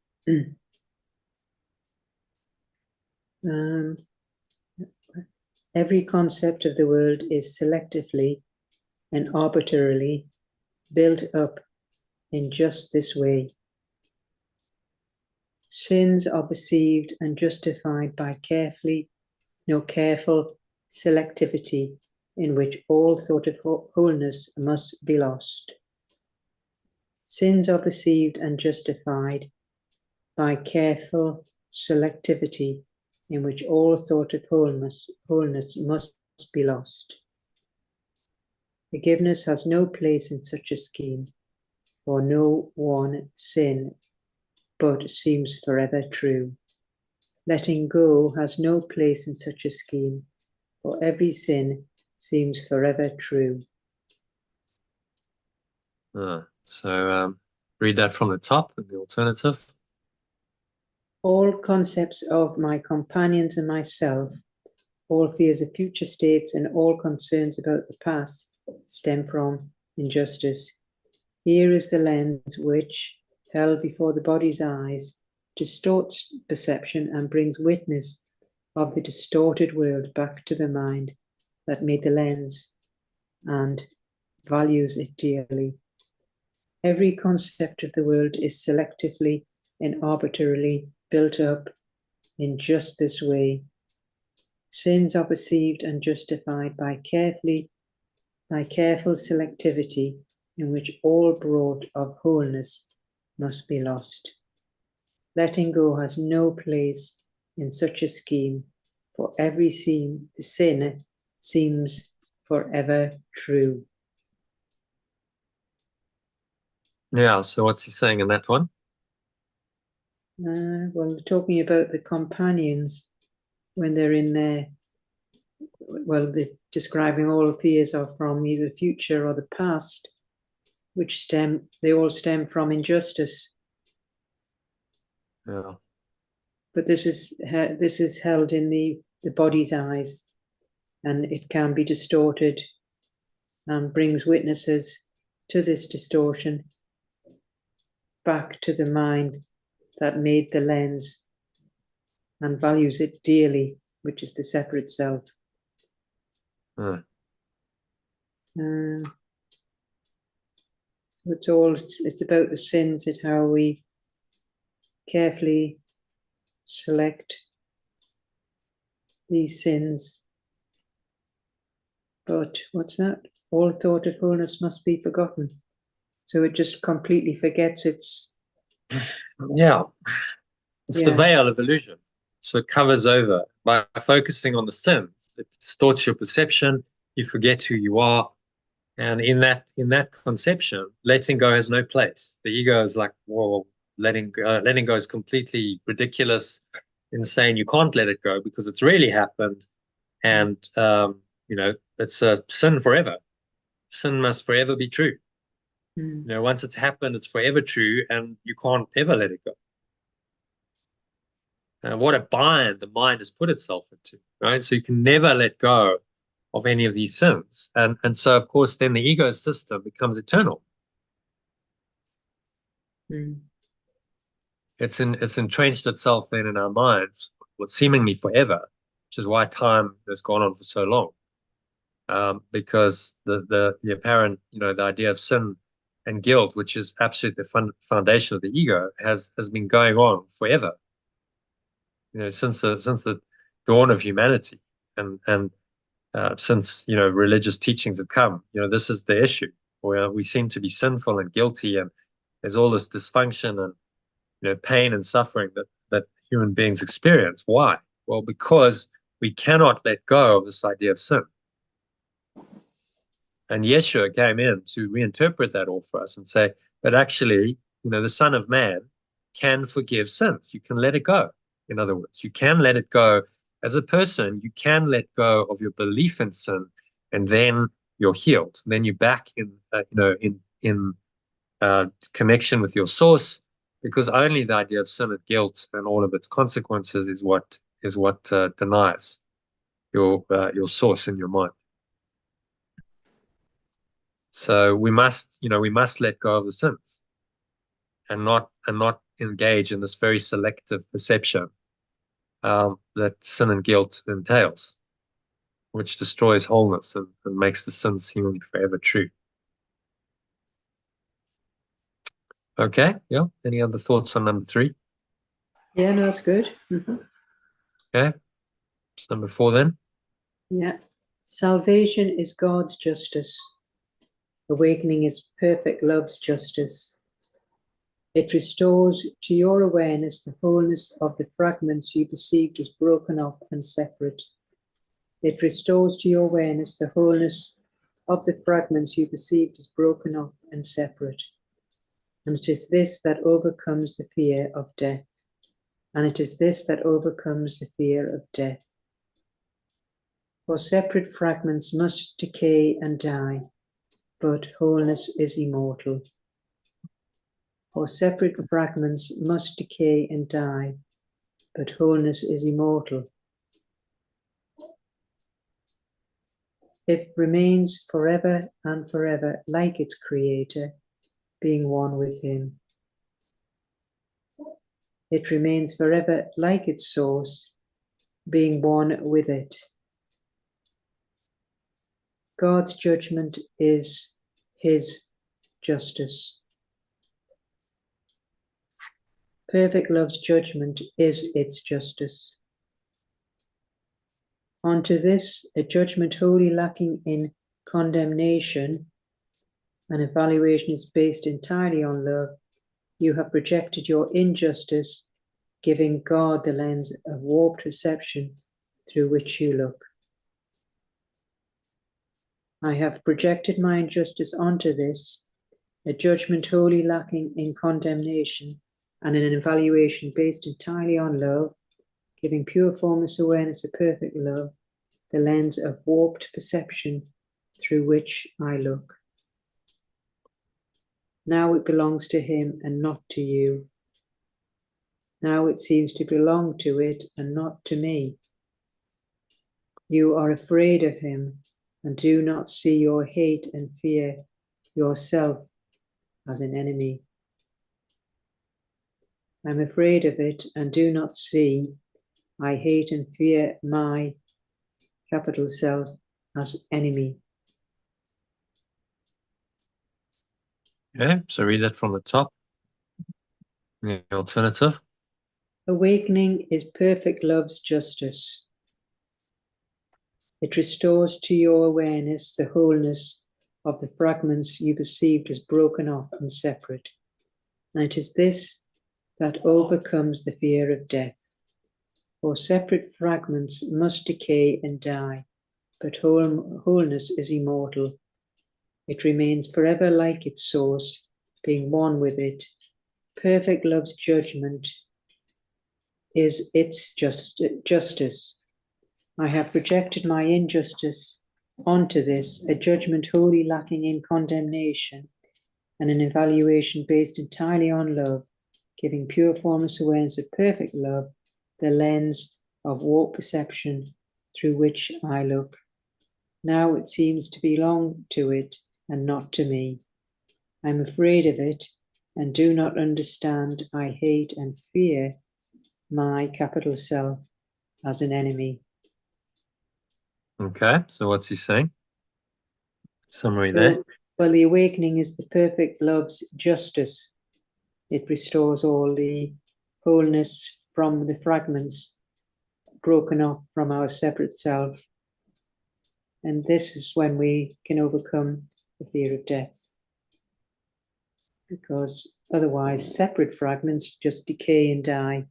Every concept of the world is selectively and arbitrarily built up in just this way. Sins are perceived and justified by careful selectivity in which all thought of wholeness must be lost. Sins are perceived and justified by careful selectivity in which all thought of wholeness must be lost. Forgiveness has no place in such a scheme, for no one sin but seems forever true. Letting go has no place in such a scheme, for every sin seems forever true. So read that from the top in the alternative. All concepts of my companions and myself, all fears of future states, and all concerns about the past stem from injustice. Here is the lens which, held before the body's eyes, distorts perception and brings witness of the distorted world back to the mind that made the lens and values it dearly. Every concept of the world is selectively and arbitrarily built up in just this way. Sins are perceived and justified by careful selectivity in which all brought of wholeness must be lost. Letting go has no place in such a scheme, for every sin seems forever true. Yeah, so what's he saying in that one? Well, talking about the companions when they're in there, well, they're describing all fears are from either the future or the past, which they all stem from injustice. Yeah. But this is held in the body's eyes, and it can be distorted and brings witnesses to this distortion back to the mind that made the lens and values it dearly, which is the separate self. It's about the sins and how we carefully select these sins. But what's that? All thought of wholeness must be forgotten. So it just completely forgets its... Yeah. It's the veil of illusion. So it covers over. By focusing on the sins, it distorts your perception. You forget who you are. And in that conception, letting go has no place. The ego is like, whoa, letting go is completely ridiculous, insane. You can't let it go because it's really happened. And, it's a sin forever. Sin must forever be true. Once it's happened, it's forever true, and you can't ever let it go. What a bind the mind has put itself into, right? So you can never let go of any of these sins. And so, of course, then the ego system becomes eternal. It's entrenched itself then in our minds, what's seemingly forever, which is why time has gone on for so long. Because the apparent, the idea of sin and guilt, which is absolutely the foundation of the ego, has been going on forever. Since the dawn of humanity, and since religious teachings have come, this is the issue where we seem to be sinful and guilty, and there's all this dysfunction and pain and suffering that human beings experience. Why? Well, because we cannot let go of this idea of sin. And Yeshua came in to reinterpret that all for us and say, but actually, the Son of Man can forgive sins. You can let it go. In other words, you can let it go as a person. You can let go of your belief in sin, and then you're healed. And then you're back in connection with your source, because only the idea of sin and guilt and all of its consequences is what denies your source in your mind. So we must let go of the sins and not engage in this very selective perception that sin and guilt entails, which destroys wholeness and makes the sin seemingly forever true. Okay, yeah. Any other thoughts on number 3? Yeah, no, that's good. Okay. So number 4 then? Yeah. Salvation is God's justice. Awakening is perfect love's justice. It restores to your awareness the wholeness of the fragments you perceived as broken off and separate. It restores to your awareness the wholeness of the fragments you perceived as broken off and separate. And it is this that overcomes the fear of death. And it is this that overcomes the fear of death. For separate fragments must decay and die, but wholeness is immortal. For separate fragments must decay and die, but wholeness is immortal. It remains forever and forever like its creator, being one with him. It remains forever like its source, being one with it. God's judgment is his justice. Perfect love's judgment is its justice. Onto this, a judgment wholly lacking in condemnation, an evaluation is based entirely on love, you have projected your injustice, giving God the lens of warped perception through which you look. I have projected my injustice onto this, a judgment wholly lacking in condemnation, and an evaluation based entirely on love, giving pure formless awareness of perfect love, the lens of warped perception through which I look. Now it belongs to him and not to you. Now it seems to belong to it and not to me. You are afraid of him and do not see your hate and fear yourself as an enemy. I'm afraid of it and do not see I hate and fear my capital self as enemy. Okay, so read that from the top. The alternative. Awakening is perfect love's justice. It restores to your awareness the wholeness of the fragments you perceived as broken off and separate. And it is this that overcomes the fear of death. For separate fragments must decay and die, but wholeness is immortal. It remains forever like its source, being one with it. Perfect love's judgment is its justice. I have projected my injustice onto this, a judgment wholly lacking in condemnation, and an evaluation based entirely on love, giving pure formless awareness of perfect love, the lens of warped perception through which I look. Now it seems to belong to it and not to me. I'm afraid of it and do not understand I hate and fear my capital self as an enemy. Okay, so what's he saying? Summary So, there. well, the awakening is the perfect love's justice. It restores all the wholeness from the fragments broken off from our separate self. And this is when we can overcome the fear of death. Because otherwise, separate fragments just decay and die,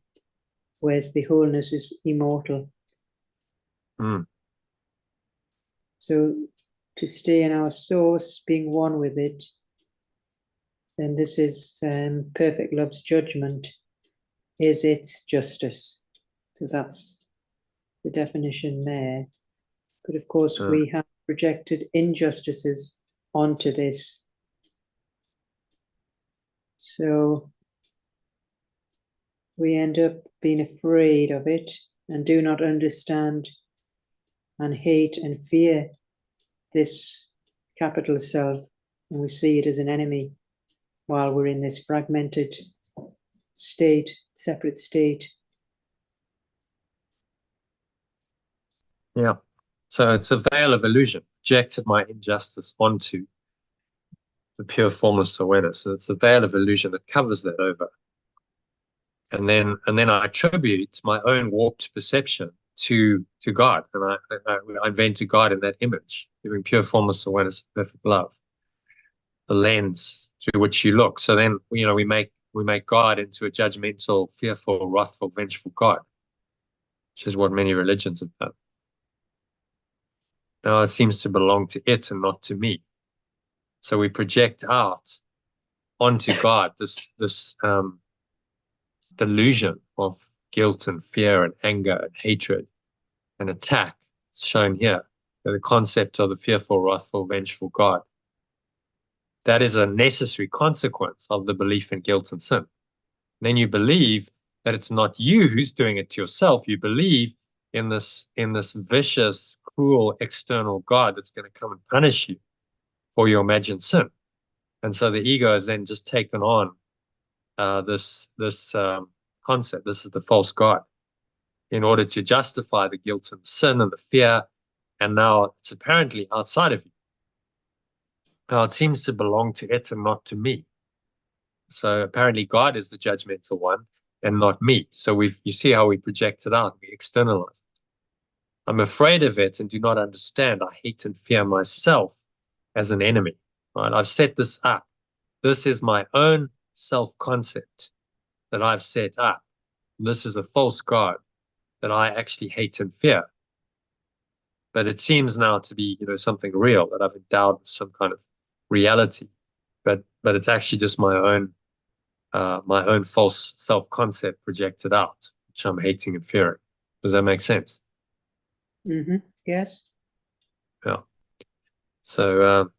whereas the wholeness is immortal. So to stay in our source, being one with it, then this is perfect love's judgment is its justice. So that's the definition there. But of course, we have projected injustices onto this. So we end up being afraid of it and do not understand and hate and fear this capital self, and we see it as an enemy while we're in this fragmented state, separate state. Yeah. So it's a veil of illusion, projected my injustice onto the pure formless awareness. So it's a veil of illusion that covers that over. And then I attribute my own warped perception to God, and I invented God in that image, giving pure formless awareness, perfect love, the lens through which you look. So then we make God into a judgmental, fearful, wrathful, vengeful God, which is what many religions have done. Now it seems to belong to it and not to me. So we project out onto God this delusion of guilt and fear and anger and hatred and attack. It's shown here. The concept of the fearful, wrathful, vengeful God. That is a necessary consequence of the belief in guilt and sin. Then you believe that it's not you who's doing it to yourself. You believe in this vicious, cruel external God that's going to come and punish you for your imagined sin. And so the ego has then just taken on this concept. This is the false God, in order to justify the guilt and the sin and the fear. And now it's apparently outside of you. Now it seems to belong to it and not to me. So apparently God is the judgmental one and not me. So you see how we project it out, we externalize it. I'm afraid of it and do not understand. I hate and fear myself as an enemy. Right? I've set this up. This is my own self-concept that I've set up. This is a false God that I actually hate and fear. But it seems now to be, something real that I've endowed with some kind of reality. But it's actually just my own false self-concept projected out, which I'm hating and fearing. Does that make sense? Mm-hmm. Yes. Yeah. So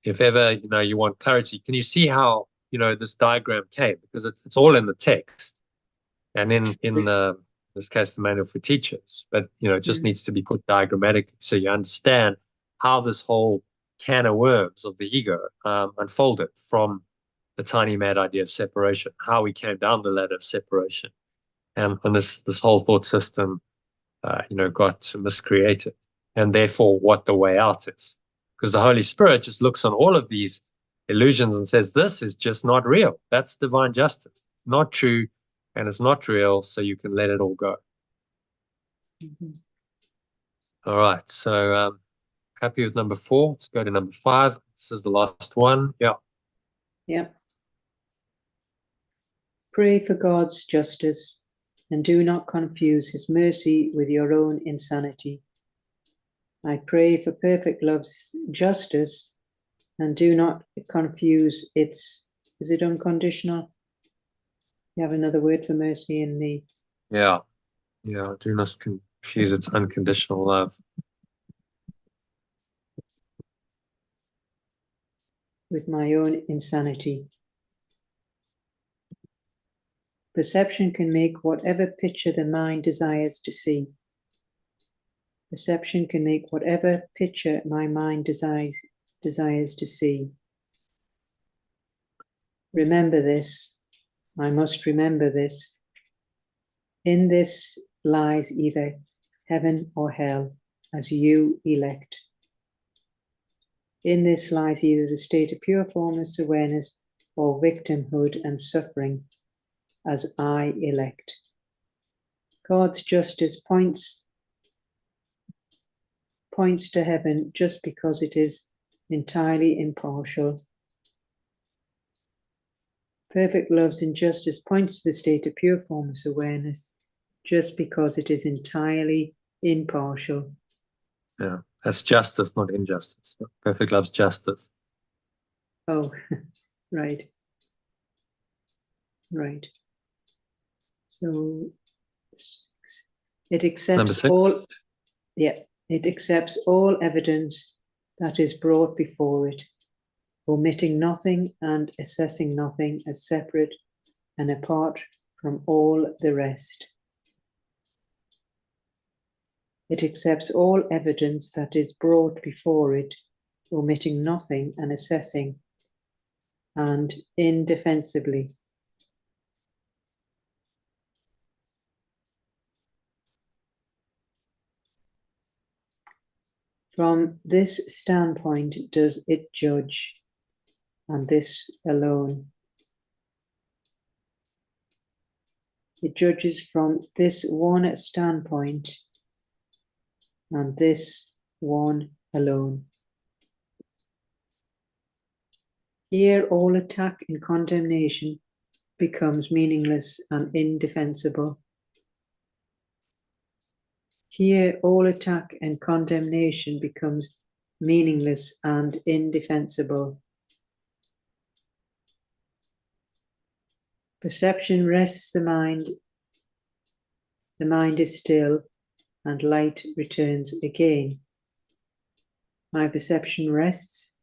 if ever you want clarity, can you see how this diagram came? Because it's all in the text, and in this case the manual for teachers, but it just needs to be put diagrammatically so you understand how this whole can of worms of the ego unfolded from the tiny mad idea of separation, how we came down the ladder of separation, and this whole thought system got miscreated, and therefore what the way out is. Because the Holy Spirit just looks on all of these illusions and says, this is just not real. That's divine justice. Not true, and it's not real, so you can let it all go. Mm-hmm. All right, so happy with number 4. Let's go to number 5. This is the last one. Yeah. Yeah. Pray for God's justice and do not confuse his mercy with your own insanity. I pray for perfect love's justice and do not confuse its, is it unconditional? You have another word for mercy in the... Yeah. Do not confuse its unconditional love with my own insanity. Perception can make whatever picture the mind desires to see. Perception can make whatever picture my mind desires to see. Remember this. I must remember this. In this lies either heaven or hell, as you elect. In this lies either the state of pure formless awareness or victimhood and suffering, as I elect. God's justice points to heaven just because it is entirely impartial. Perfect love's injustice points to the state of pure formless awareness just because it is entirely impartial. Yeah, that's justice, not injustice. Perfect love's justice. Oh, right. Right. So it accepts all, it accepts all evidence that is brought before it. omitting nothing and assessing nothing as separate and apart from all the rest. It accepts all evidence that is brought before it, omitting nothing and assessing and indefensibly. From this standpoint does it judge, and this alone. It judges from this one standpoint, and this one alone. Here all attack and condemnation becomes meaningless and indefensible. Here all attack and condemnation becomes meaningless and indefensible. Perception rests the mind is still, and light returns again. My perception rests,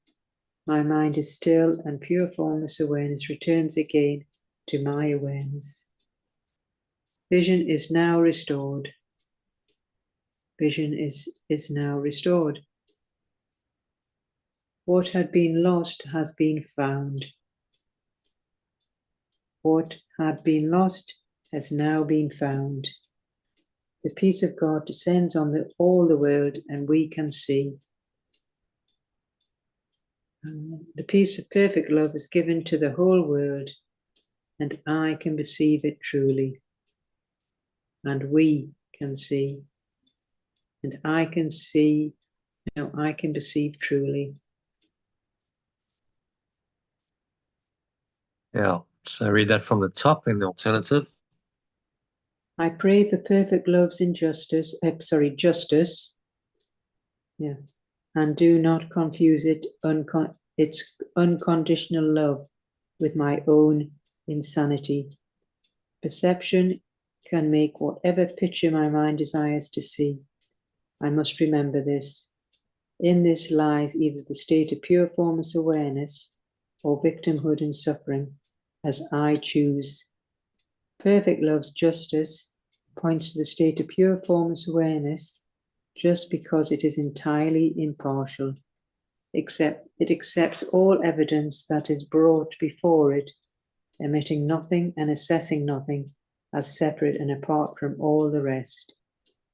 my mind is still, and pure formless awareness returns again to my awareness. Vision is now restored. Vision is now restored. What had been lost has been found. What had been lost has now been found. The peace of God descends on all the world, and we can see. The peace of perfect love is given to the whole world, and I can perceive it truly. And we can see. And I can see, I can perceive truly. Yeah, so read that from the top in the alternative. I pray for perfect love's justice, and do not confuse its unconditional love with my own insanity. Perception can make whatever picture my mind desires to see. I must remember this. In this lies either the state of pure formless awareness or victimhood and suffering, as I choose. Perfect love's justice points to the state of pure formless awareness just because it is entirely impartial. It accepts all evidence that is brought before it, omitting nothing and assessing nothing as separate and apart from all the rest.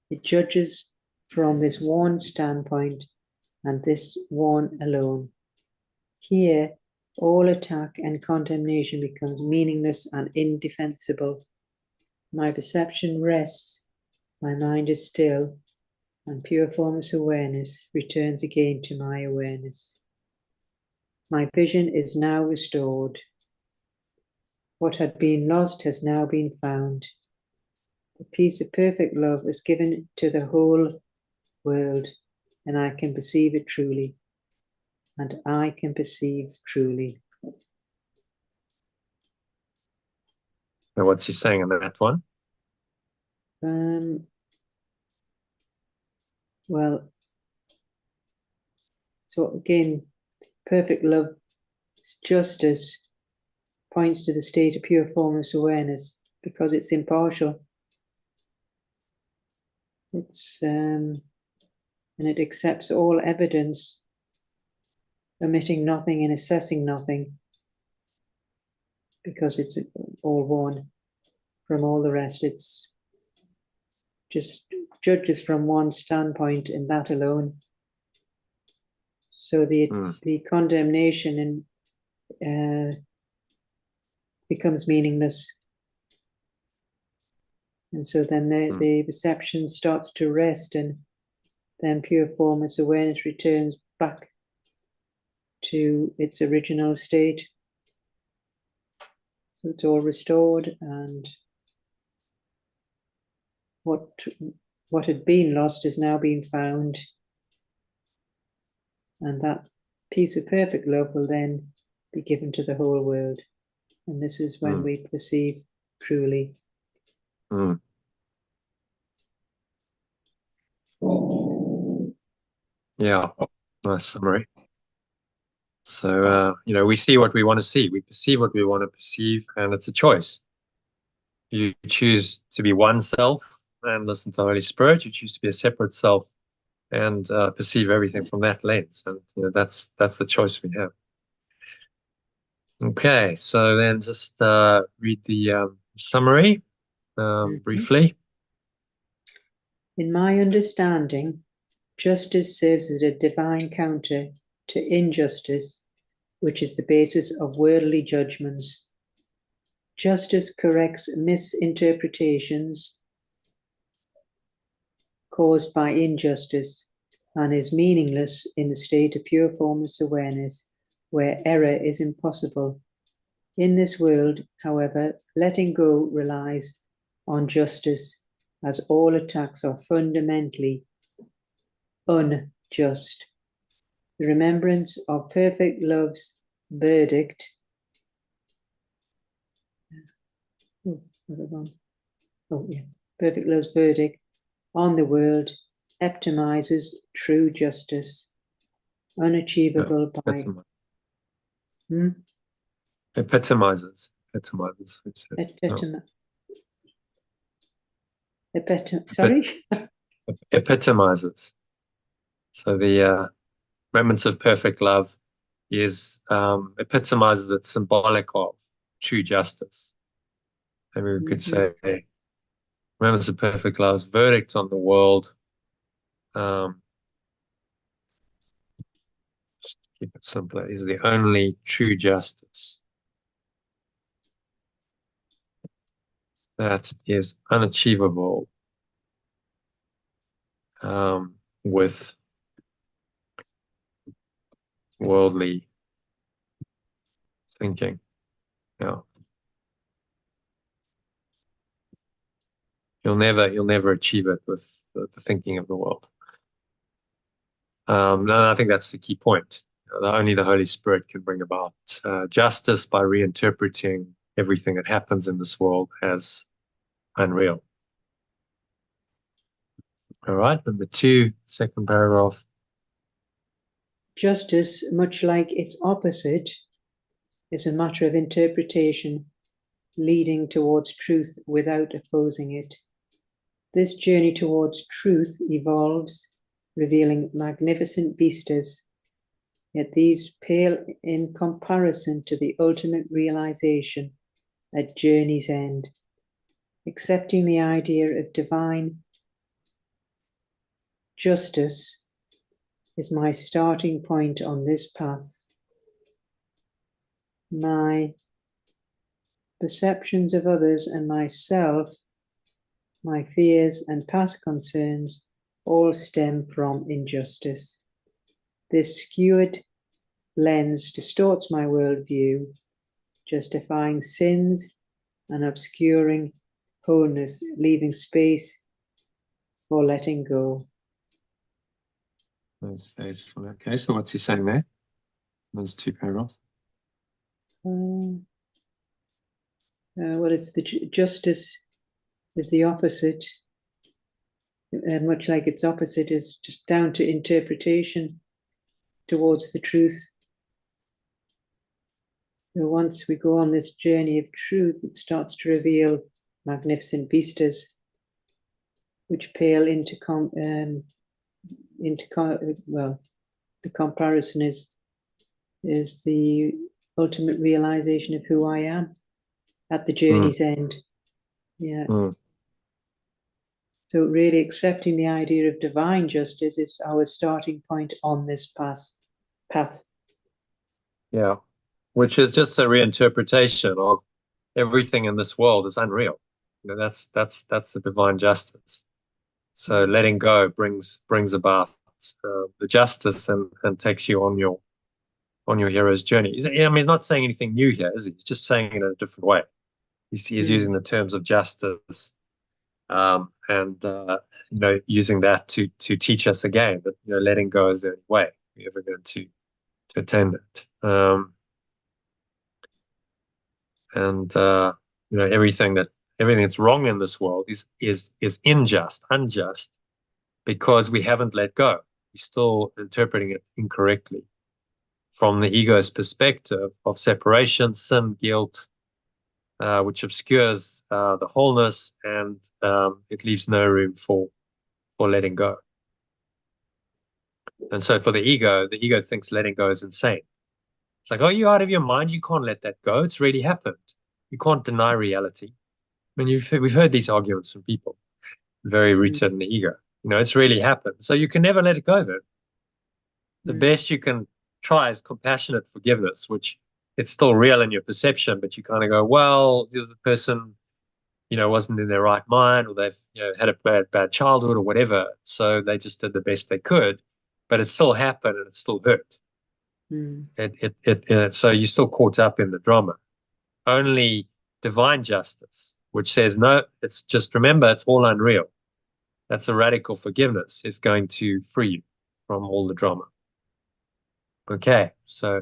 It judges from this one standpoint and this one alone. Here, all attack and condemnation becomes meaningless and indefensible. My perception rests, my mind is still, and pure formless awareness returns again to my awareness. My vision is now restored. What had been lost has now been found. The peace of perfect love is given to the whole world, and I can perceive it truly. And I can perceive truly. So what's he saying in that one? Well, so again, perfect love, justice, points to the state of pure formless awareness because it's impartial. It's and it accepts all evidence, omitting nothing and assessing nothing, because it's all one from all the rest. It's just judges from one standpoint and that alone. So the condemnation becomes meaningless. And so then the perception starts to rest, and then pure formless awareness returns back to its original state. So it's all restored, and what had been lost has now been found. And that piece of perfect love will then be given to the whole world. And this is when we perceive truly. Yeah, nice summary. So, we see what we want to see. We perceive what we want to perceive, and it's a choice. You choose to be one self and listen to the Holy Spirit. You choose to be a separate self and perceive everything from that lens. And that's the choice we have. Okay, so then just read the summary briefly. In my understanding, justice serves as a divine counter to injustice, which is the basis of worldly judgments. Justice corrects misinterpretations caused by injustice and is meaningless in the state of pure formless awareness, where error is impossible. In this world, however, letting go relies on justice, as all attacks are fundamentally unjust. The remembrance of perfect love's verdict perfect love's verdict on the world epitomizes true justice, unachievable by epitomizes. Sorry? Epitomizes. So the remembrance of perfect love is epitomizes, it's symbolic of true justice. Maybe we could say remembrance of perfect love's verdict on the world. Just keep it simpler, is the only true justice that is unachievable with worldly thinking. Yeah. You'll never achieve it with the thinking of the world. And I think that's the key point. Only the Holy Spirit can bring about justice by reinterpreting everything that happens in this world as unreal. All right, number 2, second paragraph. Justice, much like its opposite, is a matter of interpretation, leading towards truth without opposing it. This journey towards truth evolves, revealing magnificent vistas, yet these pale in comparison to the ultimate realization at journey's end. Accepting the idea of divine justice is my starting point on this path. My perceptions of others and myself, my fears and past concerns, all stem from injustice. This skewed lens distorts my worldview, justifying sins and obscuring wholeness, leaving space for letting go. Okay, so what's he saying there? Those 2 paragraphs. Well, it's the justice is the opposite, much like its opposite is just down to interpretation towards the truth. So once we go on this journey of truth, it starts to reveal magnificent vistas, which pale into the comparison is the ultimate realization of who I am at the journey's end. Yeah. So really accepting the idea of divine justice is our starting point on this path. Yeah, which is just a reinterpretation of everything in this world is unreal. That's the divine justice. So letting go brings about the justice and takes you on your hero's journey. He's not saying anything new here, is he? He's just saying it in a different way. He's using the terms of justice, and using that to teach us again that letting go is the only way we're ever going to attain it. Everything that's wrong in this world is unjust, because we haven't let go. We're still interpreting it incorrectly. from the ego's perspective of separation, sin, guilt, which obscures the wholeness, and it leaves no room for letting go. And so for the ego thinks letting go is insane. It's like, oh, you're out of your mind. You can't let that go. It's really happened. You can't deny reality. I mean, we've heard these arguments from people very rooted in the ego. It's really happened. So you can never let it go then. The best you can try is compassionate forgiveness, which it's still real in your perception, but you kind of go, well, the other person, wasn't in their right mind, or they've had a bad childhood or whatever. So they just did the best they could, but it still happened and it still hurt. So you're still caught up in the drama. Only divine justice, which says, no, it's just, remember, it's all unreal. That's a radical forgiveness. It's going to free you from all the drama. Okay, so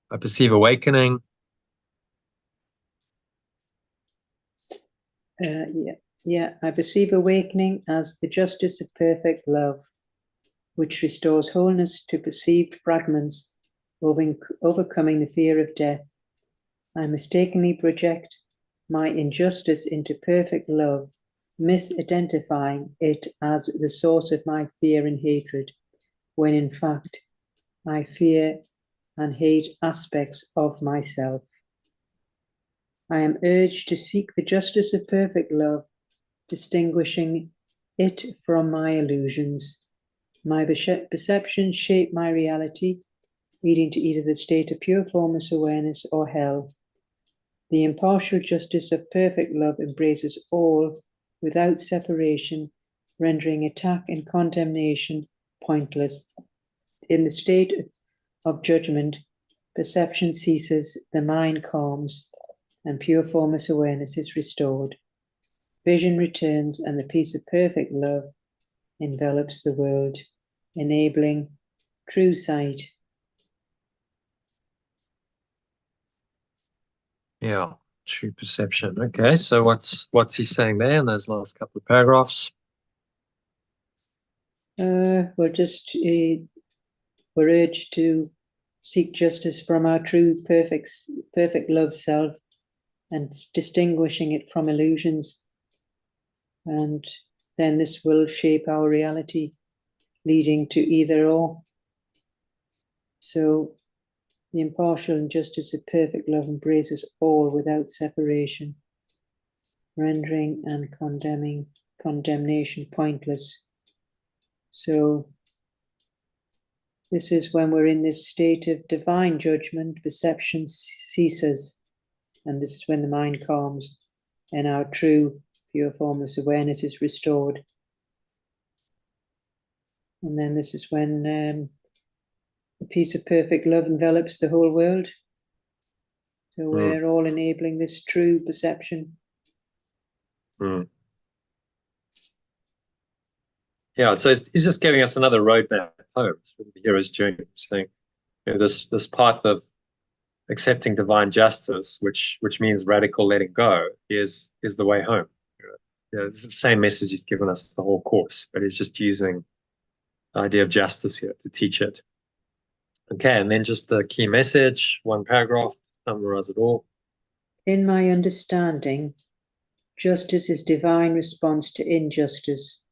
I perceive awakening. I perceive awakening as the justice of perfect love, which restores wholeness to perceived fragments, overcoming the fear of death. I mistakenly project my injustice into perfect love, misidentifying it as the source of my fear and hatred, when in fact I fear and hate aspects of myself. I am urged to seek the justice of perfect love, distinguishing it from my illusions. My perceptions shape my reality, leading to either the state of pure formless awareness or hell. The impartial justice of perfect love embraces all without separation, rendering attack and condemnation pointless. In the state of judgment, perception ceases, the mind calms, and pure formless awareness is restored. Vision returns, and the peace of perfect love envelops the world, enabling true sight. Yeah, true perception. Okay, so what's he saying there in those last couple of paragraphs? We're urged to seek justice from our true perfect love self, and distinguishing it from illusions. And then this will shape our reality, leading to either or. So the impartial and justice of perfect love embraces all without separation, rendering and condemnation pointless. So this is when we're in this state of divine judgment, perception ceases, and this is when the mind calms and our true pure formless awareness is restored. And then this is when the peace of perfect love envelops the whole world. So we're all enabling this true perception. Yeah, so he's just giving us another roadmap home through the hero's journey, saying this path of accepting divine justice, which means radical letting go, is the way home. It's the same message he's given us the whole course, but he's just using the idea of justice here to teach it. Okay, and then just the key message, one paragraph, summarize it all. In my understanding, justice is divine response to injustice,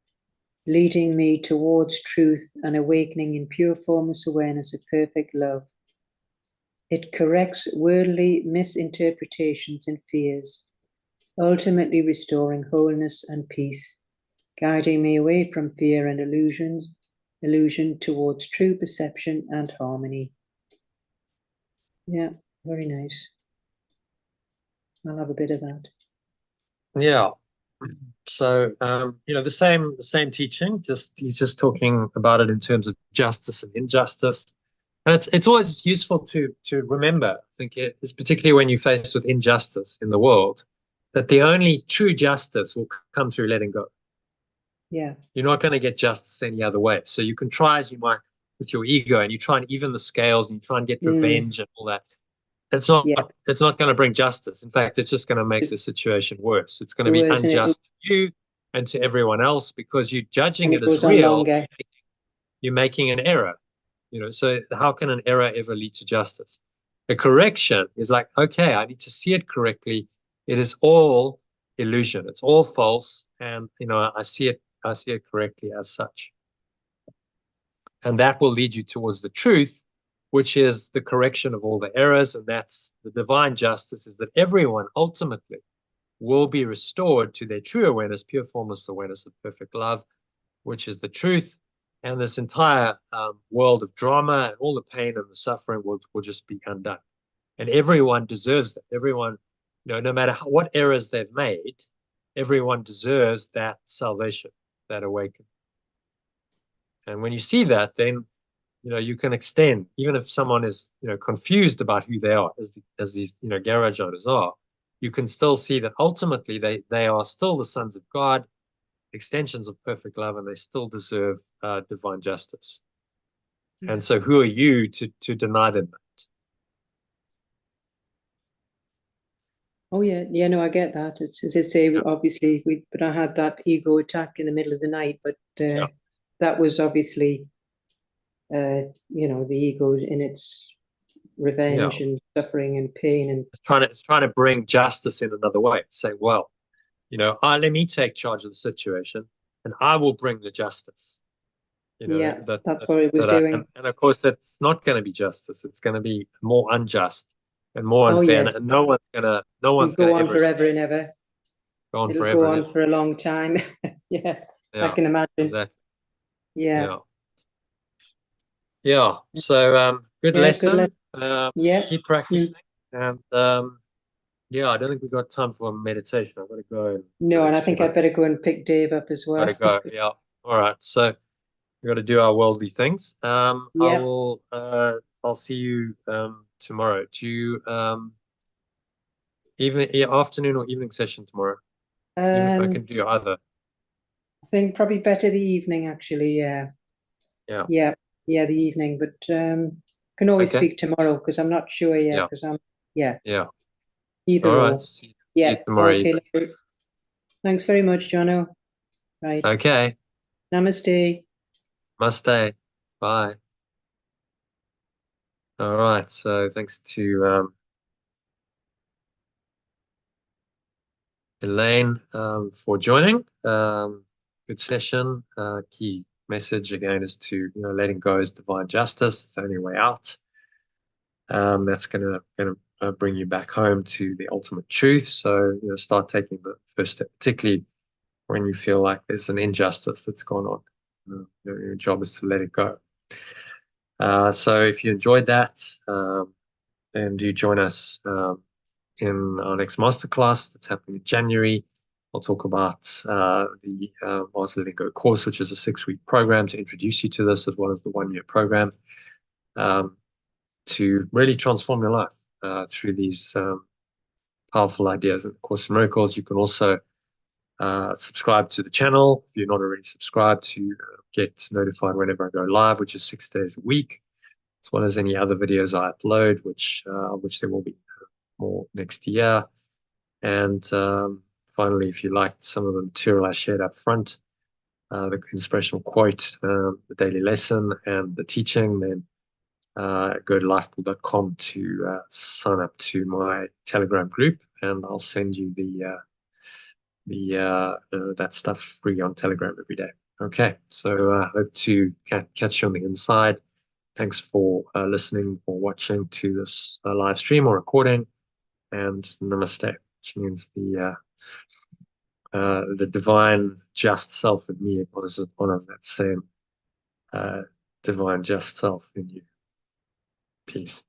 leading me towards truth and awakening in pure formless awareness of perfect love. It corrects worldly misinterpretations and fears, ultimately restoring wholeness and peace, guiding me away from fear and illusion towards true perception and harmony. Yeah, very nice. I'll have a bit of that. Yeah. So the same teaching, he's just talking about it in terms of justice and injustice. And it's always useful to remember, I think it's particularly when you're faced with injustice in the world, that the only true justice will come through letting go. Yeah. You're not going to get justice any other way. So you can try as you might with your ego, and you try and even the scales, and you try and get revenge and all that. It's not going to bring justice. In fact, it's just going to make the situation worse. It's going to be unjust to you and to everyone else, because you're judging it as real. You're making an error. so how can an error ever lead to justice? A correction is like, okay, I need to see it correctly. It is all illusion. It's all false. And, I see it correctly as such. And that will lead you towards the truth, which is the correction of all the errors. And that's the divine justice, is that everyone ultimately will be restored to their true awareness, pure formless awareness of perfect love, which is the truth. And this entire world of drama and all the pain and the suffering will just be undone. And everyone deserves that. Everyone, no matter what errors they've made, everyone deserves that salvation, that awakening. And when you see that, then you can extend, even if someone is confused about who they are, as these garage owners are, you can still see that ultimately they are still the sons of God, extensions of perfect love, and they still deserve divine justice. Yeah. And so who are you to deny them that? Oh yeah, no, I get that. It's, as I say, yeah. Obviously but I had that ego attack in the middle of the night, but yeah. That was obviously the ego in its revenge and suffering and pain, and it's trying to bring justice in another way. It's saying, well, let me take charge of the situation and I will bring the justice. That's what it was doing. And of course, that's not going to be justice. It's going to be more unjust and more unfair. Yes. And no one's going to go on forever and ever. It'll go on for a long time. Yeah, I can imagine. Exactly. Yeah. So good lesson. Keep practicing. And I don't think we've got time for meditation. I've got to go. No, and I think I better go and pick Dave up as well. Got to go. Yeah. All right. So we've got to do our worldly things. I'll see you tomorrow. Do you afternoon or evening session tomorrow? I can do either. I think probably better the evening, actually. Yeah, the evening. But can always speak tomorrow because I'm not sure yet. Because I'm either all or. Right. See you tomorrow. Okay. Thanks very much, Jono. Right. Okay. Namaste. Namaste. Bye. All right. So thanks to Elaine for joining. Good session. Key message again is to letting go is divine justice. It's the only way out. That's gonna bring you back home to the ultimate truth. So start taking the first step, particularly when you feel like there's an injustice that's gone on. Your job is to let it go. So if you enjoyed that, then do join us in our next masterclass that's happening in January. I'll talk about the Master Letting Go course, which is a 6-week program to introduce you to this, as well as the 1-year program to really transform your life through these powerful ideas in the Course in Miracles. You can also subscribe to the channel if you're not already subscribed to get notified whenever I go live, which is 6 days a week, as well as any other videos I upload, which there will be more next year. And finally, if you liked some of the material I shared up front, the inspirational quote, the daily lesson, and the teaching, then go to lifepool.com to sign up to my Telegram group, and I'll send you that stuff free on Telegram every day. Okay, so hope to catch you on the inside. Thanks for listening or watching to this live stream or recording, and namaste, which means the divine just self in me honors that same divine just self in you. Peace.